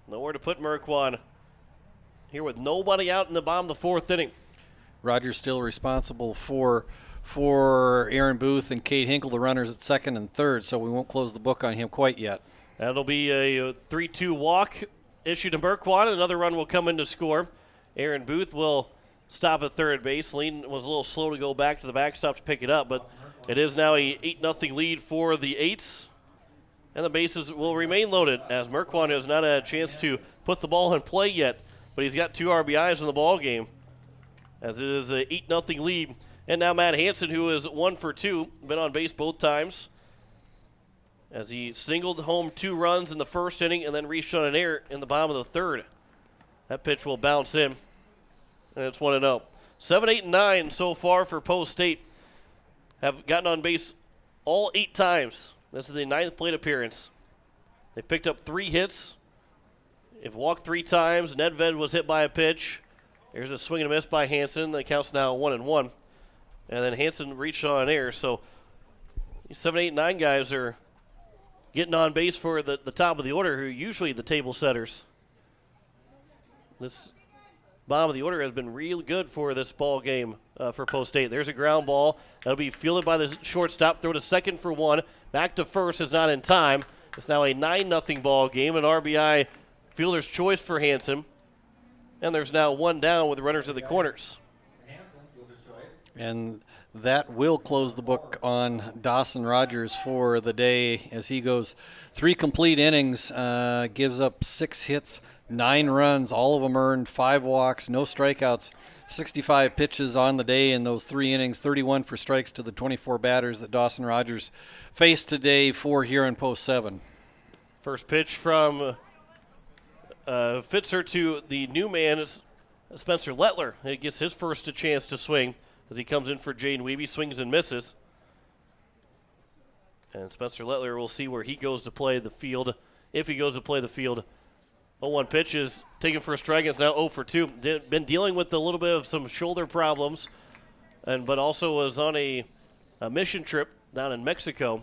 Speaker 1: Nowhere to put Merkwan here with nobody out in the bottom of the 4th inning.
Speaker 2: Rogers still responsible for Aaron Booth and Kate Hinkle, the runners at second and third, so we won't close the book on him quite yet.
Speaker 1: That'll be a 3-2 walk issued to Merkwan. Another run will come in to score. Aaron Booth will stop at third base. Lean was a little slow to go back to the backstop to pick it up, but it is now a 8-0 lead for the Eights. And the bases will remain loaded as Merquan has not had a chance to put the ball in play yet, but he's got 2 RBIs in the ball game as it is an 8-0 lead. And now Matt Hansen, who is 1 for 2, been on base both times as he singled home 2 runs in the first inning and then reached on an error in the bottom of the third. That pitch will bounce in, and it's 1-0. 7, 8, and 9 so far for Post State have gotten on base all 8 times. This is the 9th plate appearance. They picked up 3 hits. They've walked 3 times. Nedved was hit by a pitch. There's a swing and a miss by Hansen. That counts now 1-1. And then Hansen reached on an error. So these 7, 8, 9 guys are getting on base for the top of the order, who are usually the table setters. This bottom of the order has been real good for this ball game for Post State. There's a ground ball. That'll be fielded by the shortstop. Throw to second for 1. Back to first is not in time. It's now a 9-0 ball game. An RBI fielder's choice for Hansen. And there's now 1 down with runners at the corners.
Speaker 2: And that will close the book on Dawson Rogers for the day as he goes 3 complete innings, gives up 6 hits, 9 runs, all of them earned, 5 walks, no strikeouts, 65 pitches on the day in those 3 innings, 31 for strikes to the 24 batters that Dawson Rogers faced today for Huron Post 7.
Speaker 1: First pitch from Fitzer to the new man, Spencer Lettler. He gets his first chance to swing as he comes in for Jaden Wiebe, swings and misses. And Spencer Lettler, will see where he goes to play the field, if he goes to play the field. 0-1 pitch is taken for a strike. It's now 0 for 2. Been dealing with a little bit of some shoulder problems, but also was on a mission trip down in Mexico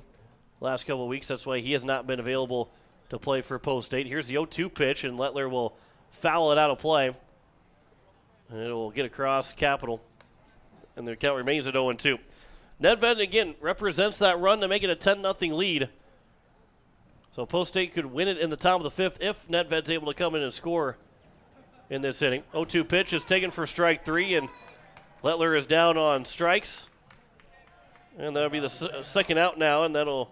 Speaker 1: last couple of weeks. That's why he has not been available to play for Post State. Here's the 0-2 pitch, and Lettler will foul it out of play. And it will get across Capital. And the count remains at 0-2. Nedved, again, represents that run to make it a 10-0 lead. So Post State could win it in the top of the 5th if Nedved's able to come in and score in this inning. 0-2 pitch is taken for strike 3, and Lettler is down on strikes. And that'll be the second out now, and that'll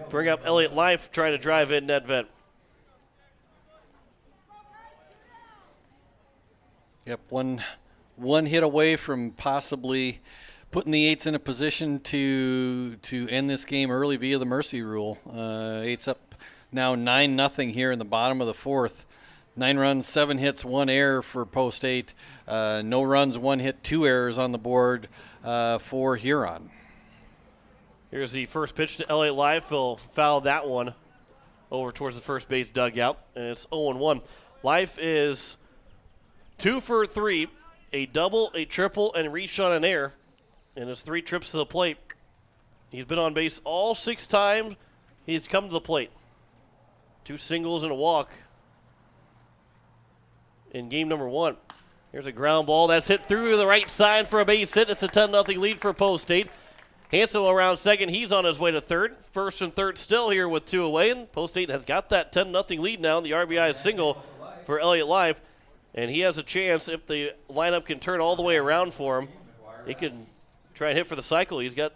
Speaker 1: bring up Elliott Life trying to drive in Nedved.
Speaker 2: Yep, one hit away from possibly putting the Eights in a position to end this game early via the mercy rule. Eights up now 9-0 here in the bottom of the 4th. 9 runs, 7 hits, 1 error for Post State. No runs, 1 hit, 2 errors on the board for Huron.
Speaker 1: Here's the first pitch to Elliott Life. He'll foul that one over towards the first base dugout, and it's 0-1. Life is 2 for 3. A double, a triple, and reached on an error in his 3 trips to the plate. He's been on base all 6 times he's come to the plate. 2 singles and a walk in game number 1. Here's a ground ball that's hit through the right side for a base hit. It's a 10-0 lead for Post State. Hansen around second. He's on his way to third. First and third still here with 2 away, and Post State has got that 10-0 lead now. The RBI single for Elliott Life. And he has a chance, if the lineup can turn all the way around for him, he can try and hit for the cycle. He's got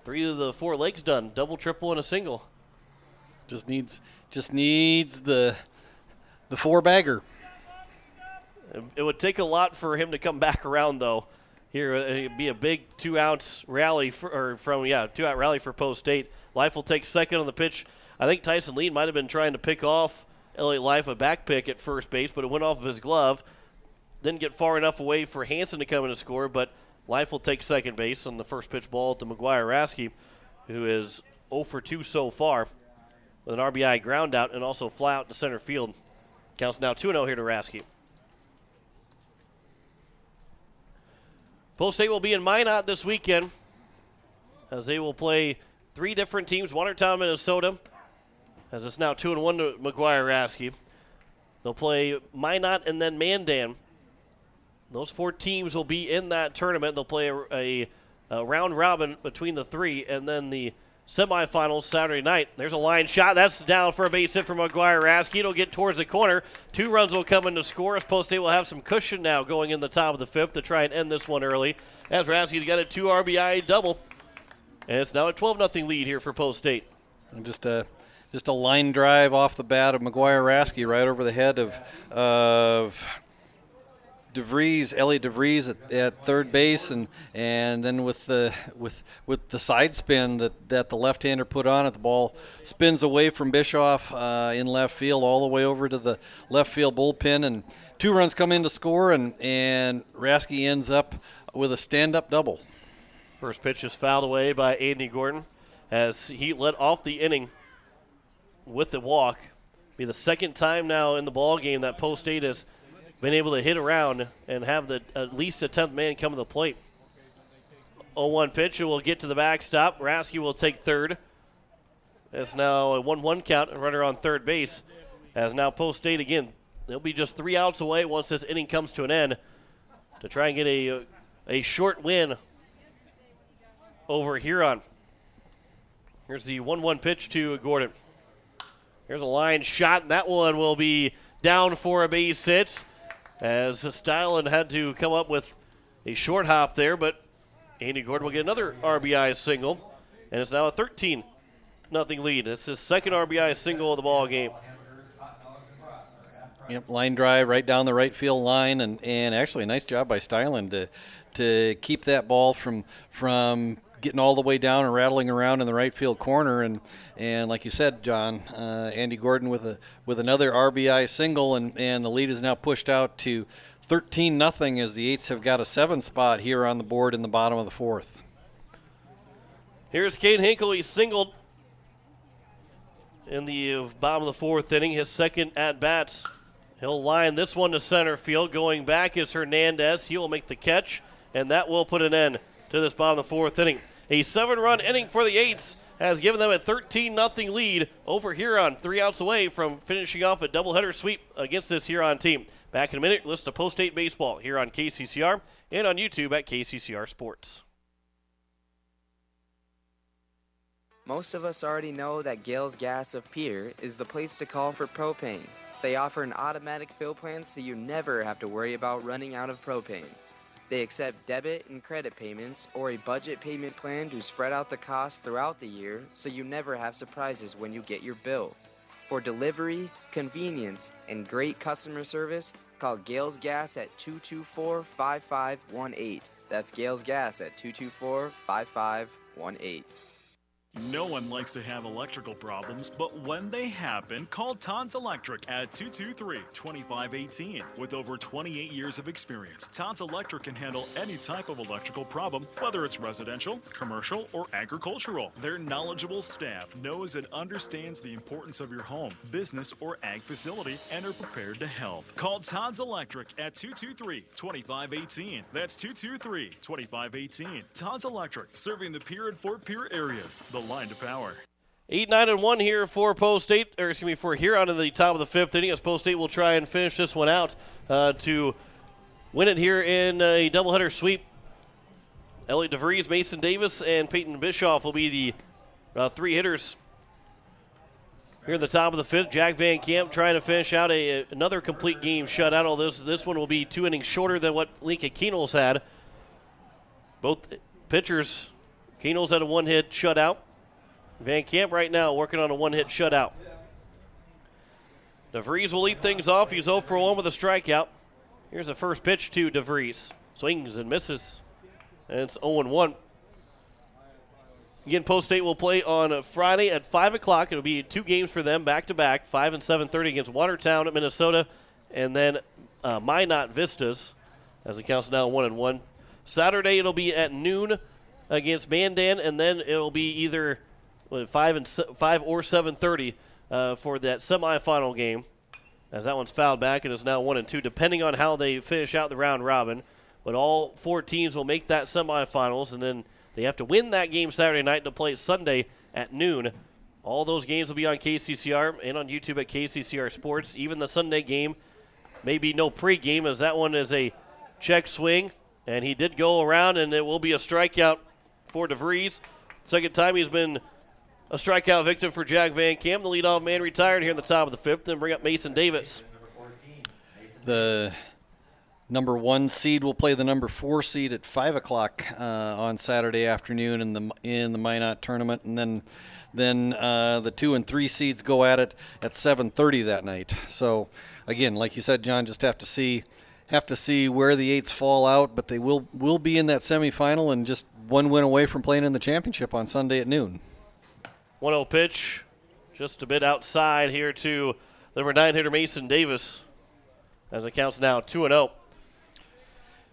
Speaker 1: 3 of the 4 legs done, double, triple, and a single.
Speaker 2: Just needs the 4-bagger.
Speaker 1: It would take a lot for him to come back around, though. Here, it'd be a big 2-out rally two-out rally for Post State. Life will take second on the pitch. I think Tyson Lee might have been trying to pick off Elliott Life a back pick at first base, but it went off of his glove. Didn't get far enough away for Hansen to come in and score, but Life will take second base on the first pitch ball to McGuire Rasky, who is 0 for 2 so far with an RBI ground out and also fly out to center field. Counts now 2-0 here to Rasky. Post State will be in Minot this weekend as they will play 3 different teams. Watertown, Minnesota, as it's now 2-1 to McGuire Rasky. They'll play Minot and then Mandan. Those 4 teams will be in that tournament. They'll play a round robin between the 3, and then the semifinals Saturday night. There's a line shot. That's down for a base hit from McGuire Rasky. It'll get towards the corner. 2 runs will come in to score. As Post State will have some cushion now going in the top of the 5th to try and end this one early. As Rasky's got a 2 RBI double. And it's now a 12-0 lead here for Post State.
Speaker 2: And just just a line drive off the bat of McGuire Rasky right over the head of DeVries, Elliot DeVries at third base, and then with the side spin that the left-hander put on it, the ball spins away from Bischoff in left field all the way over to the left field bullpen, and 2 runs come in to score, and Rasky ends up with a stand-up double.
Speaker 1: First pitch is fouled away by Andy Gordon as he led off the inning with the walk. Be the second time now in the ball game that Post State has been able to hit around and have at least a 10th man come to the plate. 0-1 pitch, it will get to the backstop. Rasky will take third. It's now a 1-1 count, a runner on third base. As now Post State again, they'll be just 3 outs away once this inning comes to an end to try and get a short win over Huron. Here's the 1-1 pitch to Gordon. Here's a line shot, and that one will be down for a base hit, as Stylen had to come up with a short hop there, but Andy Gordon will get another RBI single, and it's now a 13-0 lead. It's his second RBI single of the ball game.
Speaker 2: Yep, line drive right down the right field line, and actually a nice job by Stylen to keep that ball from getting all the way down and rattling around in the right field corner, and like you said, John, Andy Gordon with another RBI single, and the lead is now pushed out to 13-0 as the Eights have got a 7 spot here on the board in the bottom of the 4th.
Speaker 1: Here's Cade Hinkle. He singled in the bottom of the 4th inning, his second at-bat. He'll line this one to center field. Going back is Hernandez. He will make the catch, and that will put an end to this bottom of the 4th inning. A 7-run inning for the Eights has given them a 13-0 lead over Huron, 3 outs away from finishing off a doubleheader sweep against this Huron team. Back in a minute, listen to Post State Baseball here on KCCR and on YouTube at KCCR Sports.
Speaker 14: Most of us already know that Gales Gas of Pierre is the place to call for propane. They offer an automatic fill plan so you never have to worry about running out of propane. They accept debit and credit payments or a budget payment plan to spread out the cost throughout the year so you never have surprises when you get your bill. For delivery, convenience, and great customer service, call Gales Gas at 224-5518. That's Gales Gas at 224-5518.
Speaker 12: No one likes to have electrical problems, but when they happen, call Todd's Electric at 223-2518. With over 28 years of experience, Todd's Electric can handle any type of electrical problem, whether it's residential, commercial, or agricultural. Their knowledgeable staff knows and understands the importance of your home, business, or ag facility and are prepared to help. Call Todd's Electric at 223-2518. That's 223-2518. Todd's Electric, serving the Pierre and Fort Pierre areas. The line to power.
Speaker 1: 8-9-1 here for Post State, for Huron in the top of the 5th inning, as Post State will try and finish this one out to win it here in a doubleheader sweep. Elliot DeVries, Mason Davis, and Peyton Bischoff will be the 3 hitters here in the top of the 5th. Jack Van Camp trying to finish out another complete game shutout, although this one will be 2 innings shorter than what Lincoln Keenels had. Both pitchers, Keenels had a 1-hit shutout. Van Camp right now working on a 1-hit shutout. DeVries will lead things off. He's 0 for 1 with a strikeout. Here's the first pitch to DeVries. Swings and misses. And it's 0-1. Again, Post State will play on Friday at 5 o'clock. It'll be 2 games for them back-to-back, 5 and 7:30 against Watertown at Minnesota, and then Minot Vistas, as it counts now 1-1. Saturday it'll be at noon against Mandan, and then it'll be either 5 or 7:30 for that semifinal game, as that one's fouled back and is now 1-2, depending on how they finish out the round robin. But all 4 teams will make that semifinals, and then they have to win that game Saturday night to play Sunday at noon. All those games will be on KCCR and on YouTube at KCCR Sports. Even the Sunday game may be no pregame, as that one is a check swing, and he did go around, and it will be a strikeout for DeVries. Second time he's been a strikeout victim for Jack Van Camp. The leadoff man retired here in the top of the 5th. Then bring up Mason Davis.
Speaker 2: The number 1 seed will play the number 4 seed at 5 o'clock on Saturday afternoon in the Minot tournament, and then the 2 and 3 seeds go at it at 7:30 that night. So again, like you said, John, just have to see where the 8s fall out, but they will be in that semifinal and just one win away from playing in the championship on Sunday at noon.
Speaker 1: 1-0 pitch, just a bit outside here to number 9 hitter Mason Davis, as it counts now 2-0.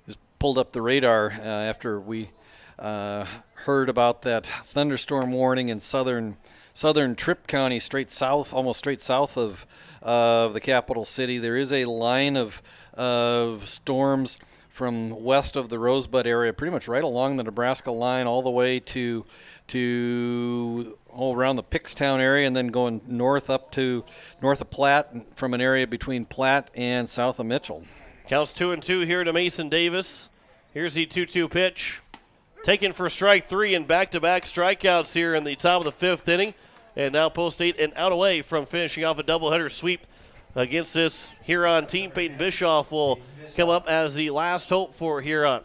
Speaker 2: Just pulled up the radar after we heard about that thunderstorm warning in southern Tripp County, almost straight south of the capital city. There is a line of storms from west of the Rosebud area, pretty much right along the Nebraska line, all the way to around the Pickstown area, and then going north up to north of Platte, from an area between Platte and south of Mitchell.
Speaker 1: Counts 2-2 here to Mason Davis. Here's the 2-2 pitch. Taken for strike 3 and back-to-back strikeouts here in the top of the 5th inning. And now Post 8 and out away from finishing off a doubleheader sweep against this Huron team. Peyton Bischoff will come up as the last hope for Huron.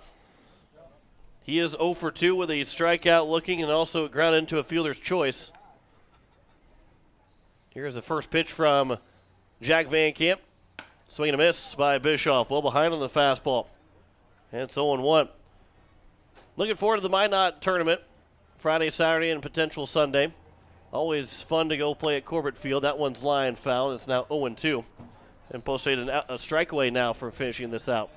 Speaker 1: He is 0 for 2 with a strikeout looking, and also grounded into a fielder's choice. Here's the first pitch from Jack Van Camp. Swing and a miss by Bischoff. Well behind on the fastball. And it's 0-1. Looking forward to the Minot tournament. Friday, Saturday, and potential Sunday. Always fun to go play at Corbett Field. That one's line foul. It's now 0-2. And Post 8 a strike away now for finishing this out.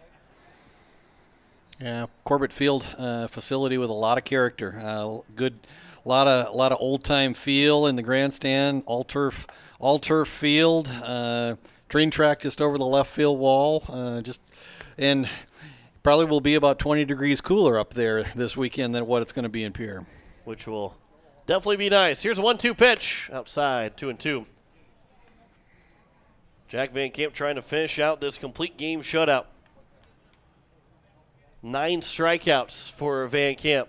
Speaker 2: Yeah, Corbett Field facility with a lot of character. Good, lot of old time feel in the grandstand. All turf field. Train track just over the left field wall. And probably will be about 20 degrees cooler up there this weekend than what it's going to be in Pierre.
Speaker 1: Which will definitely be nice. Here's a 1-2 pitch outside, 2-2. Jack Van Camp trying to finish out this complete game shutout. 9 strikeouts for Van Camp.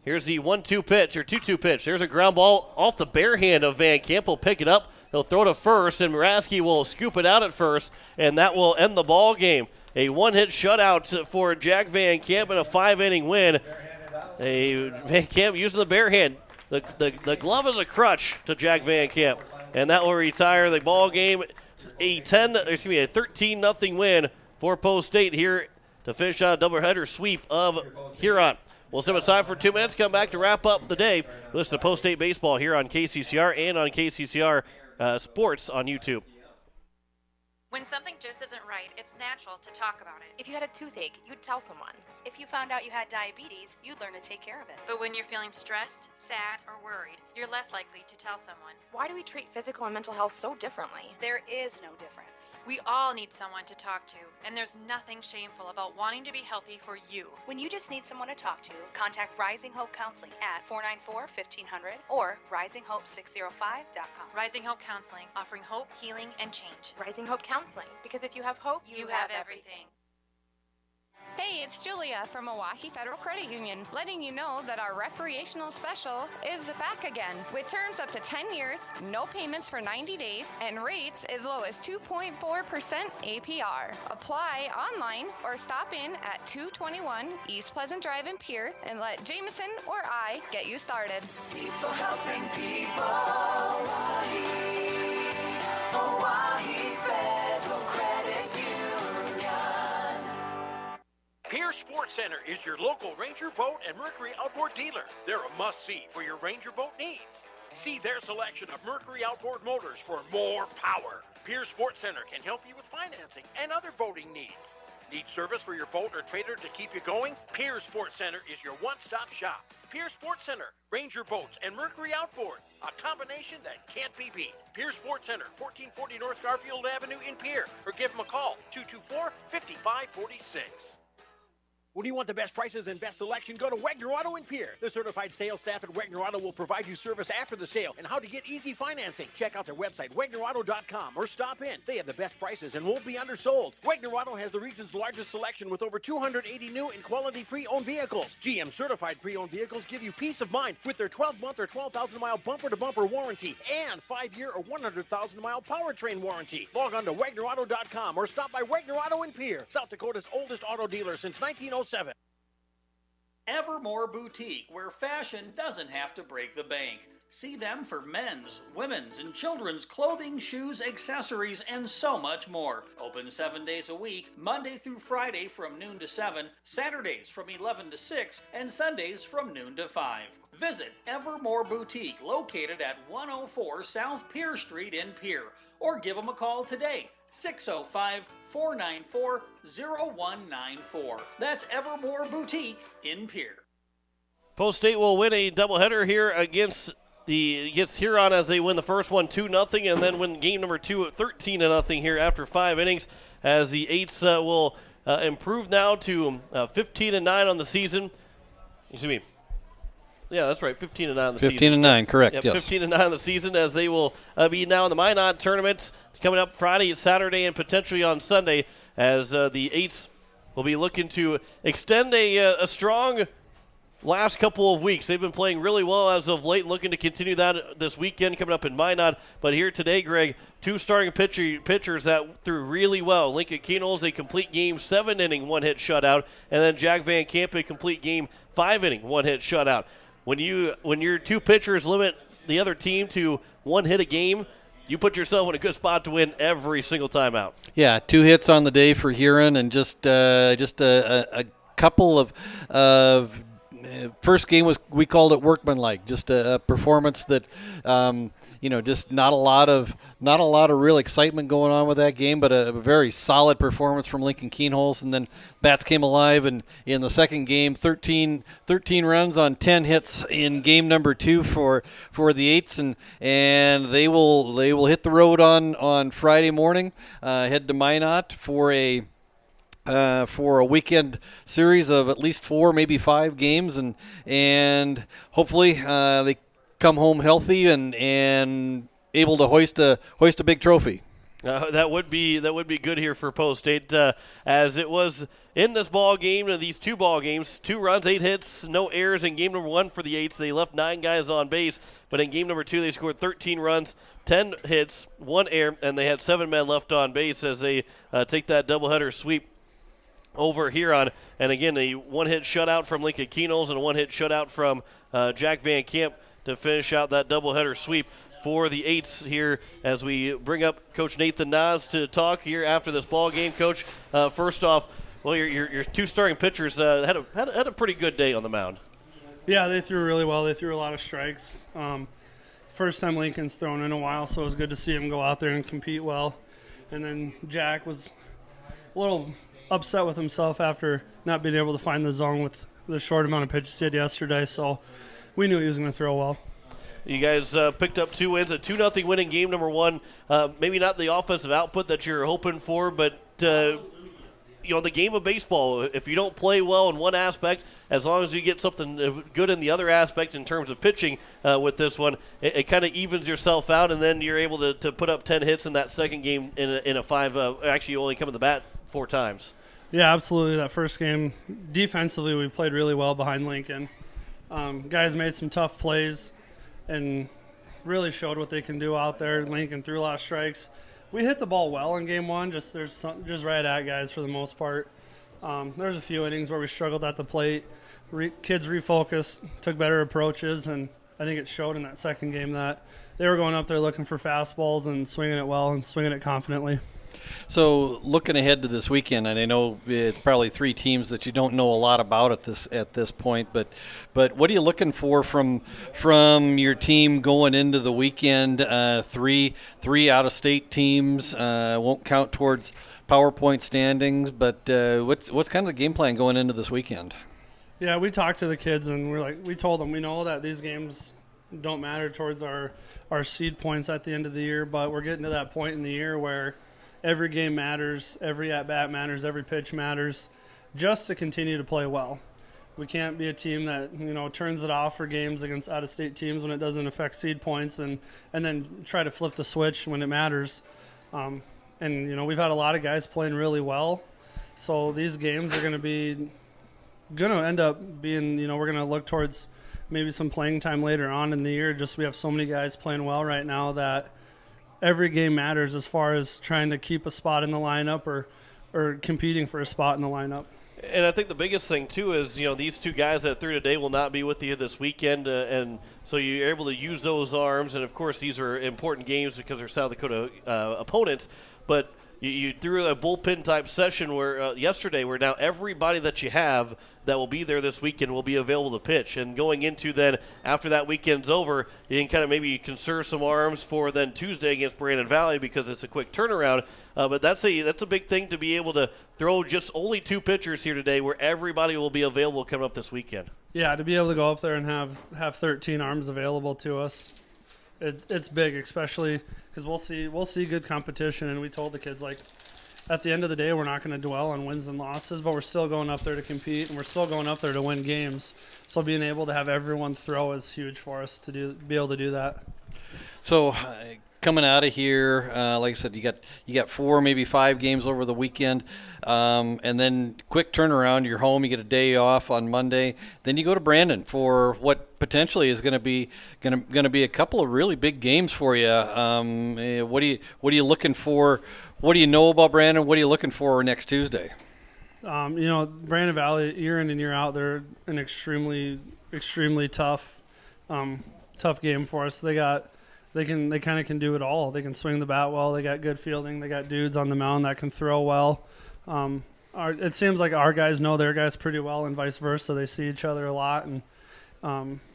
Speaker 1: Here's the 1-2 pitch, or 2-2 pitch. There's a ground ball off the bare hand of Van Camp. He'll pick it up. He'll throw to first, and Muraski will scoop it out at first, and that will end the ball game. A one-hit shutout for Jack Van Camp in a 5-inning win. Van Camp using the bare hand. The glove is a crutch to Jack Van Camp, and that will retire the ball game. A 13-0 win for Post 8 here to finish out a doubleheader sweep of Huron. We'll step aside for 2 minutes, come back to wrap up the day. Listen to Post 8 Baseball here on KCCR and on KCCR Sports on YouTube.
Speaker 15: When something just isn't right, it's natural to talk about it.
Speaker 7: If you had a toothache, you'd tell someone. If you found out you had diabetes, you'd learn to take care of it.
Speaker 15: But when you're feeling stressed, sad, or worried, you're less likely to tell someone.
Speaker 7: Why do we treat physical and mental health so differently?
Speaker 15: There is no difference. We all need someone to talk to, and there's nothing shameful about wanting to be healthy for you.
Speaker 16: When you just need someone to talk to, contact Rising Hope Counseling at 494-1500 or risinghope605.com.
Speaker 15: Rising Hope Counseling, offering hope, healing, and change.
Speaker 7: Rising Hope Counseling, because if you have hope,
Speaker 15: you have everything.
Speaker 4: Hey, it's Julia from Milwaukee Federal Credit Union, letting you know that our recreational special is back again, with terms up to 10 years, no payments for 90 days, and rates as low as 2.4% APR. Apply online or stop in at 221 East Pleasant Drive in Pierre and let Jameson or I get you started.
Speaker 17: People helping people. Hawaii Federal Credit Union.
Speaker 5: Pierre Sports Center is your local Ranger Boat and Mercury Outboard dealer. They're a must-see for your Ranger boat needs. See their selection of Mercury outboard motors for more power. Pierre Sports Center can help you with financing and other boating needs. Need service for your boat or trailer to keep you going? Pierre Sports Center is your one-stop shop. Pierre Sports Center, Ranger Boats, and Mercury Outboard. A combination that can't be beat. Pierre Sports Center, 1440 North Garfield Avenue in Pierre. Or give them a call, 224-5546. When you want the best prices and best selection, go to Wegner Auto in Pierre. The certified sales staff at Wegner Auto will provide you service after the sale and how to get easy financing. Check out their website, WegnerAuto.com, or stop in. They have the best prices and won't be undersold. Wegner Auto has the region's largest selection with over 280 new and quality pre-owned vehicles. GM certified pre-owned vehicles give you peace of mind with their 12-month or 12,000-mile bumper-to-bumper warranty and 5-year or 100,000-mile powertrain warranty. Log on to WegnerAuto.com or stop by Wegner Auto in Pierre, South Dakota's oldest auto dealer since 1907.
Speaker 18: Evermore Boutique, where fashion doesn't have to break the bank. See them for men's, women's, and children's clothing, shoes, accessories, and so much more. Open 7 days a week, Monday through Friday from noon to 7, Saturdays from 11 to 6, and Sundays from noon to 5. Visit Evermore Boutique, located at 104 South Pierre Street in Pierre, or give them a call today, 605-494-0194. That's Evermore Boutique in Pierre.
Speaker 1: Post State will win a doubleheader here against Huron as they win the first one 2-0, and then win game number 2 at 13-0 here after 5 innings. As the Eights will improve now to 15-9 on the season. Excuse me. Yeah, that's right. 15-9 on the season.
Speaker 2: 15-9, correct.
Speaker 1: Yep,
Speaker 2: yes.
Speaker 1: 15-9 on the season, as they will be now in the Minot tournament coming up Friday, Saturday, and potentially on Sunday, as the Eights will be looking to extend a strong last couple of weeks. They've been playing really well as of late, and looking to continue that this weekend coming up in Minot. But here today, Greg, 2 starting pitchers that threw really well. Lincoln Keenholz, a complete game, 7-inning, 1-hit shutout, and then Jack Van Camp, a complete game, 5-inning, 1-hit shutout. When your 2 pitchers limit the other team to 1 hit a game, you put yourself in a good spot to win every single time out.
Speaker 2: Yeah, 2 hits on the day for Huron, and just a couple of first game we called it workmanlike, just a performance that just not a lot of real excitement going on with that game, but a very solid performance from Lincoln Keenholz. And then bats came alive, and in the second game, 13 runs on 10 hits in game number 2 for the Eights, and they will hit the road on Friday morning, head to Minot for a weekend series of at least 4, maybe 5 games, and hopefully they come home healthy and able to hoist a big trophy.
Speaker 1: That would be good here for Post State, as it was in this ball game, these 2 ball games, 2 runs, 8 hits, no errors in game number 1 for the Eights. They left 9 guys on base, but in game number 2 they scored 13 runs, 10 hits, 1 error, and they had 7 men left on base as they take that doubleheader sweep over Huron. And again, a 1-hit shutout from Lincoln Keenholz and a 1-hit shutout from Jack Van Camp to finish out that doubleheader sweep for the Eights here, as we bring up Coach Nathan Nas to talk here after this ball game. Coach, first off, well, your 2 starting pitchers had a pretty good day on the mound.
Speaker 19: Yeah, they threw really well. They threw a lot of strikes. First time Lincoln's thrown in a while, so it was good to see him go out there and compete well. And then Jack was a little upset with himself after not being able to find the zone with the short amount of pitches he had yesterday, so we knew he was going to throw well.
Speaker 1: You guys picked up 2 wins, a 2-0 win in game number 1. Maybe not the offensive output that you're hoping for, but the game of baseball, if you don't play well in one aspect, as long as you get something good in the other aspect in terms of pitching with this one, it kind of evens yourself out, and then you're able to put up 10 hits in that second game in a 5. Actually, you only come to the bat 4 times.
Speaker 19: Yeah, absolutely. That first game, defensively, we played really well behind Lincoln. Guys made some tough plays and really showed what they can do out there. Lincoln threw a lot of strikes. We hit the ball well in game 1, just right at guys for the most part. There's a few innings where we struggled at the plate. Kids refocused, took better approaches, and I think it showed in that second game that they were going up there looking for fastballs and swinging it well and swinging it confidently.
Speaker 2: So looking ahead to this weekend, and I know it's probably 3 teams that you don't know a lot about at this point, but what are you looking for from your team going into the weekend? 3 out-of-state teams won't count towards PowerPoint standings, but what's kind of the game plan going into this weekend?
Speaker 19: Yeah, we talked to the kids and we told them we know that these games don't matter towards our seed points at the end of the year, but we're getting to that point in the year where every game matters, every at-bat matters, every pitch matters. just to continue to play well. We can't be a team that, turns it off for games against out-of-state teams when it doesn't affect seed points and then try to flip the switch when it matters. And we've had a lot of guys playing really well. So these games are going to end up being, we're going to look towards maybe some playing time later on in the year. Just we have so many guys playing well right now that every game matters as far as trying to keep a spot in the lineup or competing for a spot in the lineup.
Speaker 1: And I think the biggest thing, too, is, these two guys that threw today will not be with you this weekend. And so you're able to use those arms. And, of course, these are important games because they're South Dakota opponents. But you threw a bullpen-type session where yesterday where now everybody that you have that will be there this weekend will be available to pitch. And going into then, after that weekend's over, you can kind of maybe conserve some arms for then Tuesday against Brandon Valley because it's a quick turnaround. But that's a big thing to be able to throw just only 2 pitchers here today where everybody will be available coming up this weekend.
Speaker 19: Yeah, to be able to go up there and have 13 arms available to us, it's big, especially because we'll see good competition. And we told the kids, like, at the end of the day, we're not going to dwell on wins and losses, but we're still going up there to compete, and we're still going up there to win games. So being able to have everyone throw is huge for us to be able to do that.
Speaker 2: So coming out of here, like I said, you got 4, maybe 5 games over the weekend, and then quick turnaround. You're home. You get a day off on Monday. Then you go to Brandon for what potentially is going to be a couple of really big games for you. What are you looking for? What do you know about Brandon? What are you looking for next Tuesday?
Speaker 19: Brandon Valley, year in and year out, they're an extremely, extremely tough game for us. They kind of can do it all. They can swing the bat well. They got good fielding. They got dudes on the mound that can throw well. It seems like our guys know their guys pretty well, and vice versa. They see each other a lot, and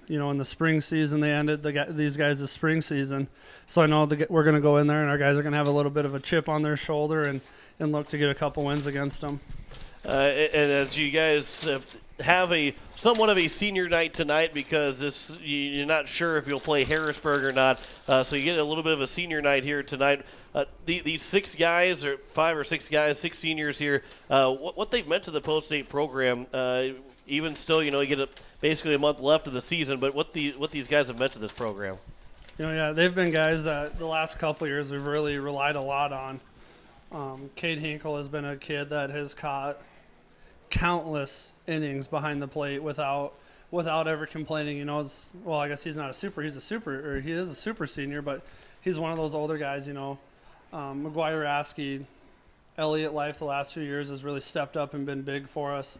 Speaker 19: in the spring season they ended these guys' spring season. So I know we're going to go in there, and our guys are going to have a little bit of a chip on their shoulder and look to get a couple wins against them.
Speaker 1: And as you guys have somewhat of a senior night tonight because you're not sure if you'll play Harrisburg or not, so you get a little bit of a senior night here tonight. These 6 guys, or 5 or 6 guys, 6 seniors here, what they've meant to the post-state program, even still, you get basically a month left of the season, but what these guys have meant to this program.
Speaker 19: They've been guys that the last couple of years we've really relied a lot on. Cade Hinkle has been a kid that has caught countless innings behind the plate without ever complaining. I guess he is a super senior, but he's one of those older guys. McGuire Askey, Elliott Life the last few years has really stepped up and been big for us.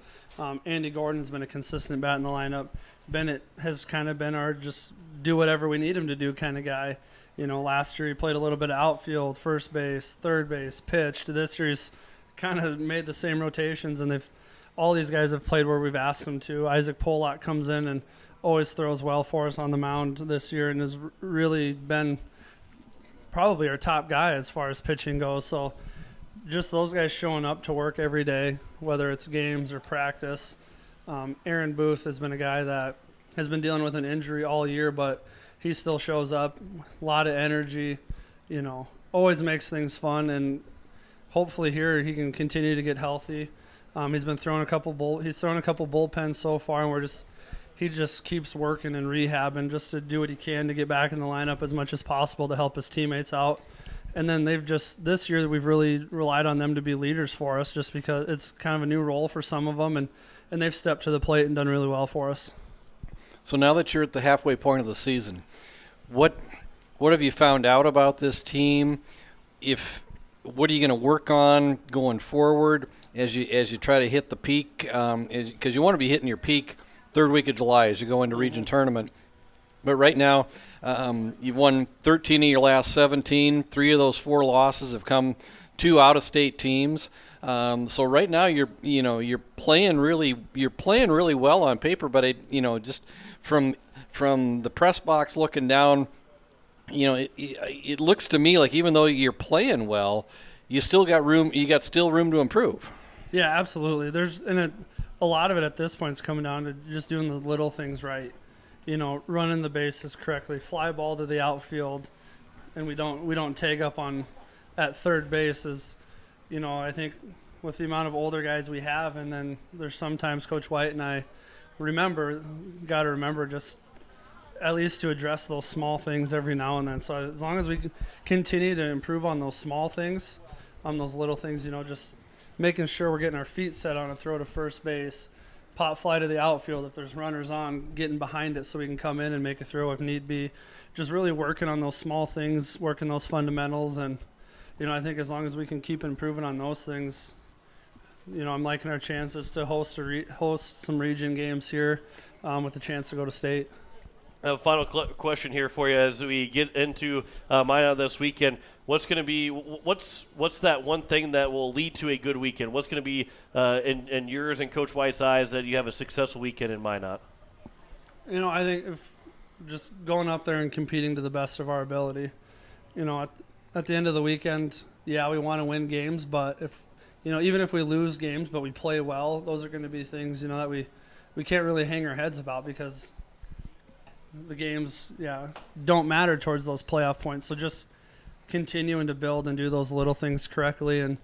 Speaker 19: Andy Gordon's been a consistent bat in the lineup. Bennett has kind of been our just do whatever we need him to do kind of guy. Last year he played a little bit of outfield, first base, third base, pitched. This year he's kind of made the same rotations, and all these guys have played where we've asked them to. Isaac Pollock comes in and always throws well for us on the mound this year and has really been probably our top guy as far as pitching goes. So just those guys showing up to work every day, whether it's games or practice. Aaron Booth has been a guy that has been dealing with an injury all year, but he still shows up, a lot of energy, always makes things fun, and hopefully here he can continue to get healthy. He's been throwing a couple bullpens so far, and he just keeps working and rehabbing just to do what he can to get back in the lineup as much as possible to help his teammates out. And then this year we've really relied on them to be leaders for us just because it's kind of a new role for some of them, and they've stepped to the plate and done really well for us.
Speaker 2: So now that you're at the halfway point of the season, what have you found out about this team? What are you going to work on going forward as you try to hit the peak? Because you want to be hitting your peak third week of July as you go into region tournament. But right now, you've won 13 of your last 17. 3 of those 4 losses have come to out-of-state teams. So right now you're playing really well on paper. But just from the press box looking down, it looks to me like even though you're playing well, you still got room. You got still room to improve.
Speaker 19: Yeah, absolutely. A lot of it at this point is coming down to just doing the little things right. Running the bases correctly, fly ball to the outfield, and we don't tag up on at third base. I think with the amount of older guys we have, and then there's sometimes Coach White and I got to remember just at least to address those small things every now and then. So as long as we continue to improve on those small things, on those little things, just making sure we're getting our feet set on a throw to first base, pop fly to the outfield if there's runners on, getting behind it so we can come in and make a throw if need be. Just really working on those small things, working those fundamentals, and I think as long as we can keep improving on those things, I'm liking our chances to host some region games here with the chance to go to state.
Speaker 1: A final question here for you as we get into Minot this weekend. What's going to be what's that one thing that will lead to a good weekend? What's going to be in yours and Coach White's eyes that you have a successful weekend in Minot?
Speaker 19: I think if just going up there and competing to the best of our ability. At the end of the weekend, yeah, we want to win games, but if even if we lose games but we play well, those are going to be things that we can't really hang our heads about, because the games don't matter towards those playoff points. So just continuing to build and do those little things correctly, and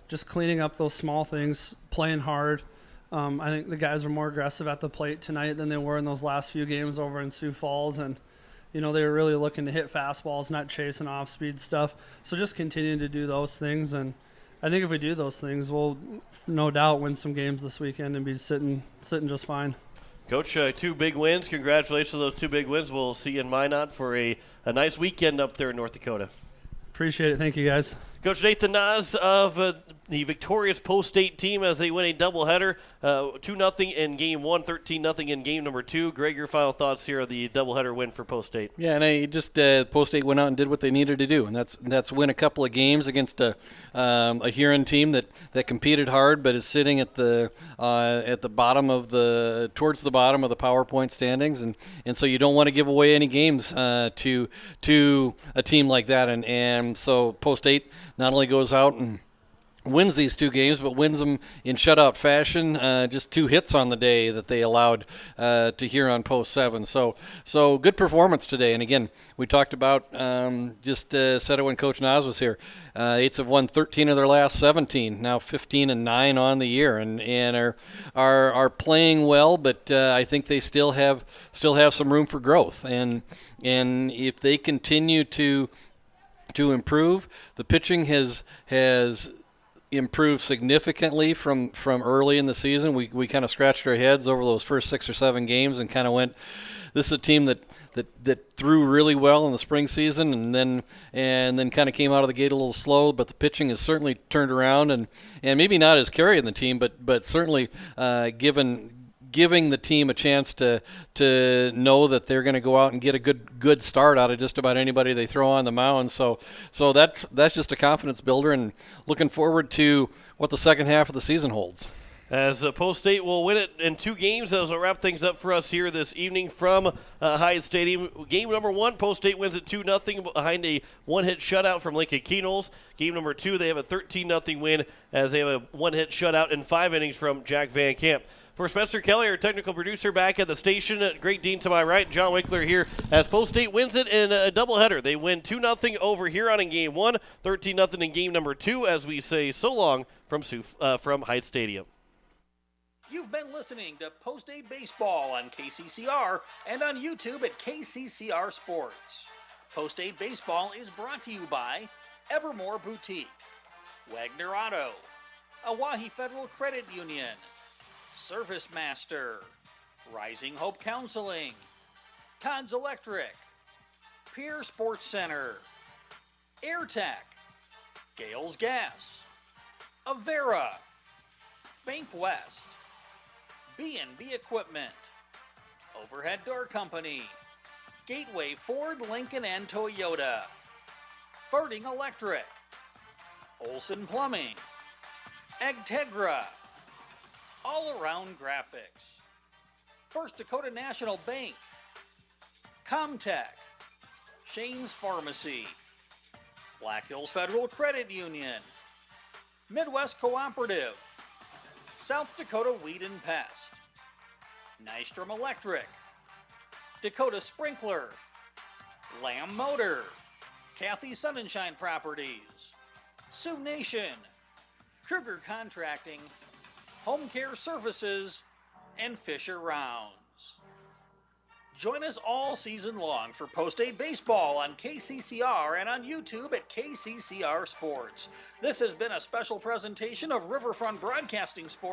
Speaker 19: just cleaning up those small things, playing hard. I think the guys were more aggressive at the plate tonight than they were in those last few games over in Sioux Falls, and they were really looking to hit fastballs, not chasing off-speed stuff. So just continuing to do those things, and I think if we do those things, we'll no doubt win some games this weekend and be sitting just fine.
Speaker 1: Coach, 2 big wins. Congratulations on those 2 big wins. We'll see you in Minot for a nice weekend up there in North Dakota.
Speaker 19: Appreciate it. Thank you, guys.
Speaker 1: Coach Nathan Nas of the victorious Post-State team as they win a doubleheader, 2-0 in Game 1, 13-0 in Game number 2. Greg, your final thoughts here of the doubleheader win for Post-State?
Speaker 2: Yeah, and I just Post-State went out and did what they needed to do, and that's win a couple of games against a Huron team that competed hard, but is sitting at the bottom of towards the bottom of the PowerPoint standings, and so you don't want to give away any games to a team like that, and so Post-State not only goes out and wins these 2 games, but wins them in shutout fashion. Just 2 hits on the day that they allowed to Huron Post 7. So good performance today. And again, we talked about said it when Coach Nas was here. Eights have won 13 of their last 17. Now 15-9 on the year, and are playing well. But I think they still have some room for growth. And if they continue to improve, the pitching has improved significantly from early in the season. We kind of scratched our heads over those first 6 or 7 games and kind of went, this is a team that threw really well in the spring season and then kind of came out of the gate a little slow, but the pitching has certainly turned around and maybe not as carrying the team, but certainly giving the team a chance to know that they're going to go out and get a good start out of just about anybody they throw on the mound. So that's just a confidence builder, and looking forward to what the second half of the season holds.
Speaker 1: As Post-State will win it in 2 games, as we'll wrap things up for us here this evening from Hyatt Stadium. Game number 1, Post-State wins it 2-0 behind a 1-hit shutout from Lincoln Kenols. Game number 2, they have a 13-0 win as they have a 1-hit shutout in 5 innings from Jack Van Camp. For Spencer Kelly, our technical producer back at the station, Great Dean to my right, John Winkler here as Post-State wins it in a doubleheader. They win 2-0 over Huron in Game 1, 13-0 in Game number 2, as we say so long from Hyatt Stadium.
Speaker 18: You've been listening to Post-State Baseball on KCCR and on YouTube at KCCR Sports. Post-State Baseball is brought to you by Evermore Boutique, Wagner Auto, Oahe Federal Credit Union, ServiceMaster, Rising Hope Counseling, Todd's Electric, Pierre Sports Center, AirTech, Gales Gas, Avera, Bank West, B&B Equipment, Overhead Door Company, Gateway Ford, Lincoln, and Toyota, Farting Electric, Olson Plumbing, AGTEGRA, All Around Graphics, First Dakota National Bank, CommTech, Shane's Pharmacy, Black Hills Federal Credit Union, Midwest Cooperative, South Dakota Weed and Pest, Nystrom Electric, Dakota Sprinkler, Lamb Motor, Kathy Sunshine Properties, Sioux Nation, Kruger Contracting, Home Care Services, and Fisher Rounds. Join us all season long for Post-A Baseball on KCCR and on YouTube at KCCR Sports. This has been a special presentation of Riverfront Broadcasting Sports.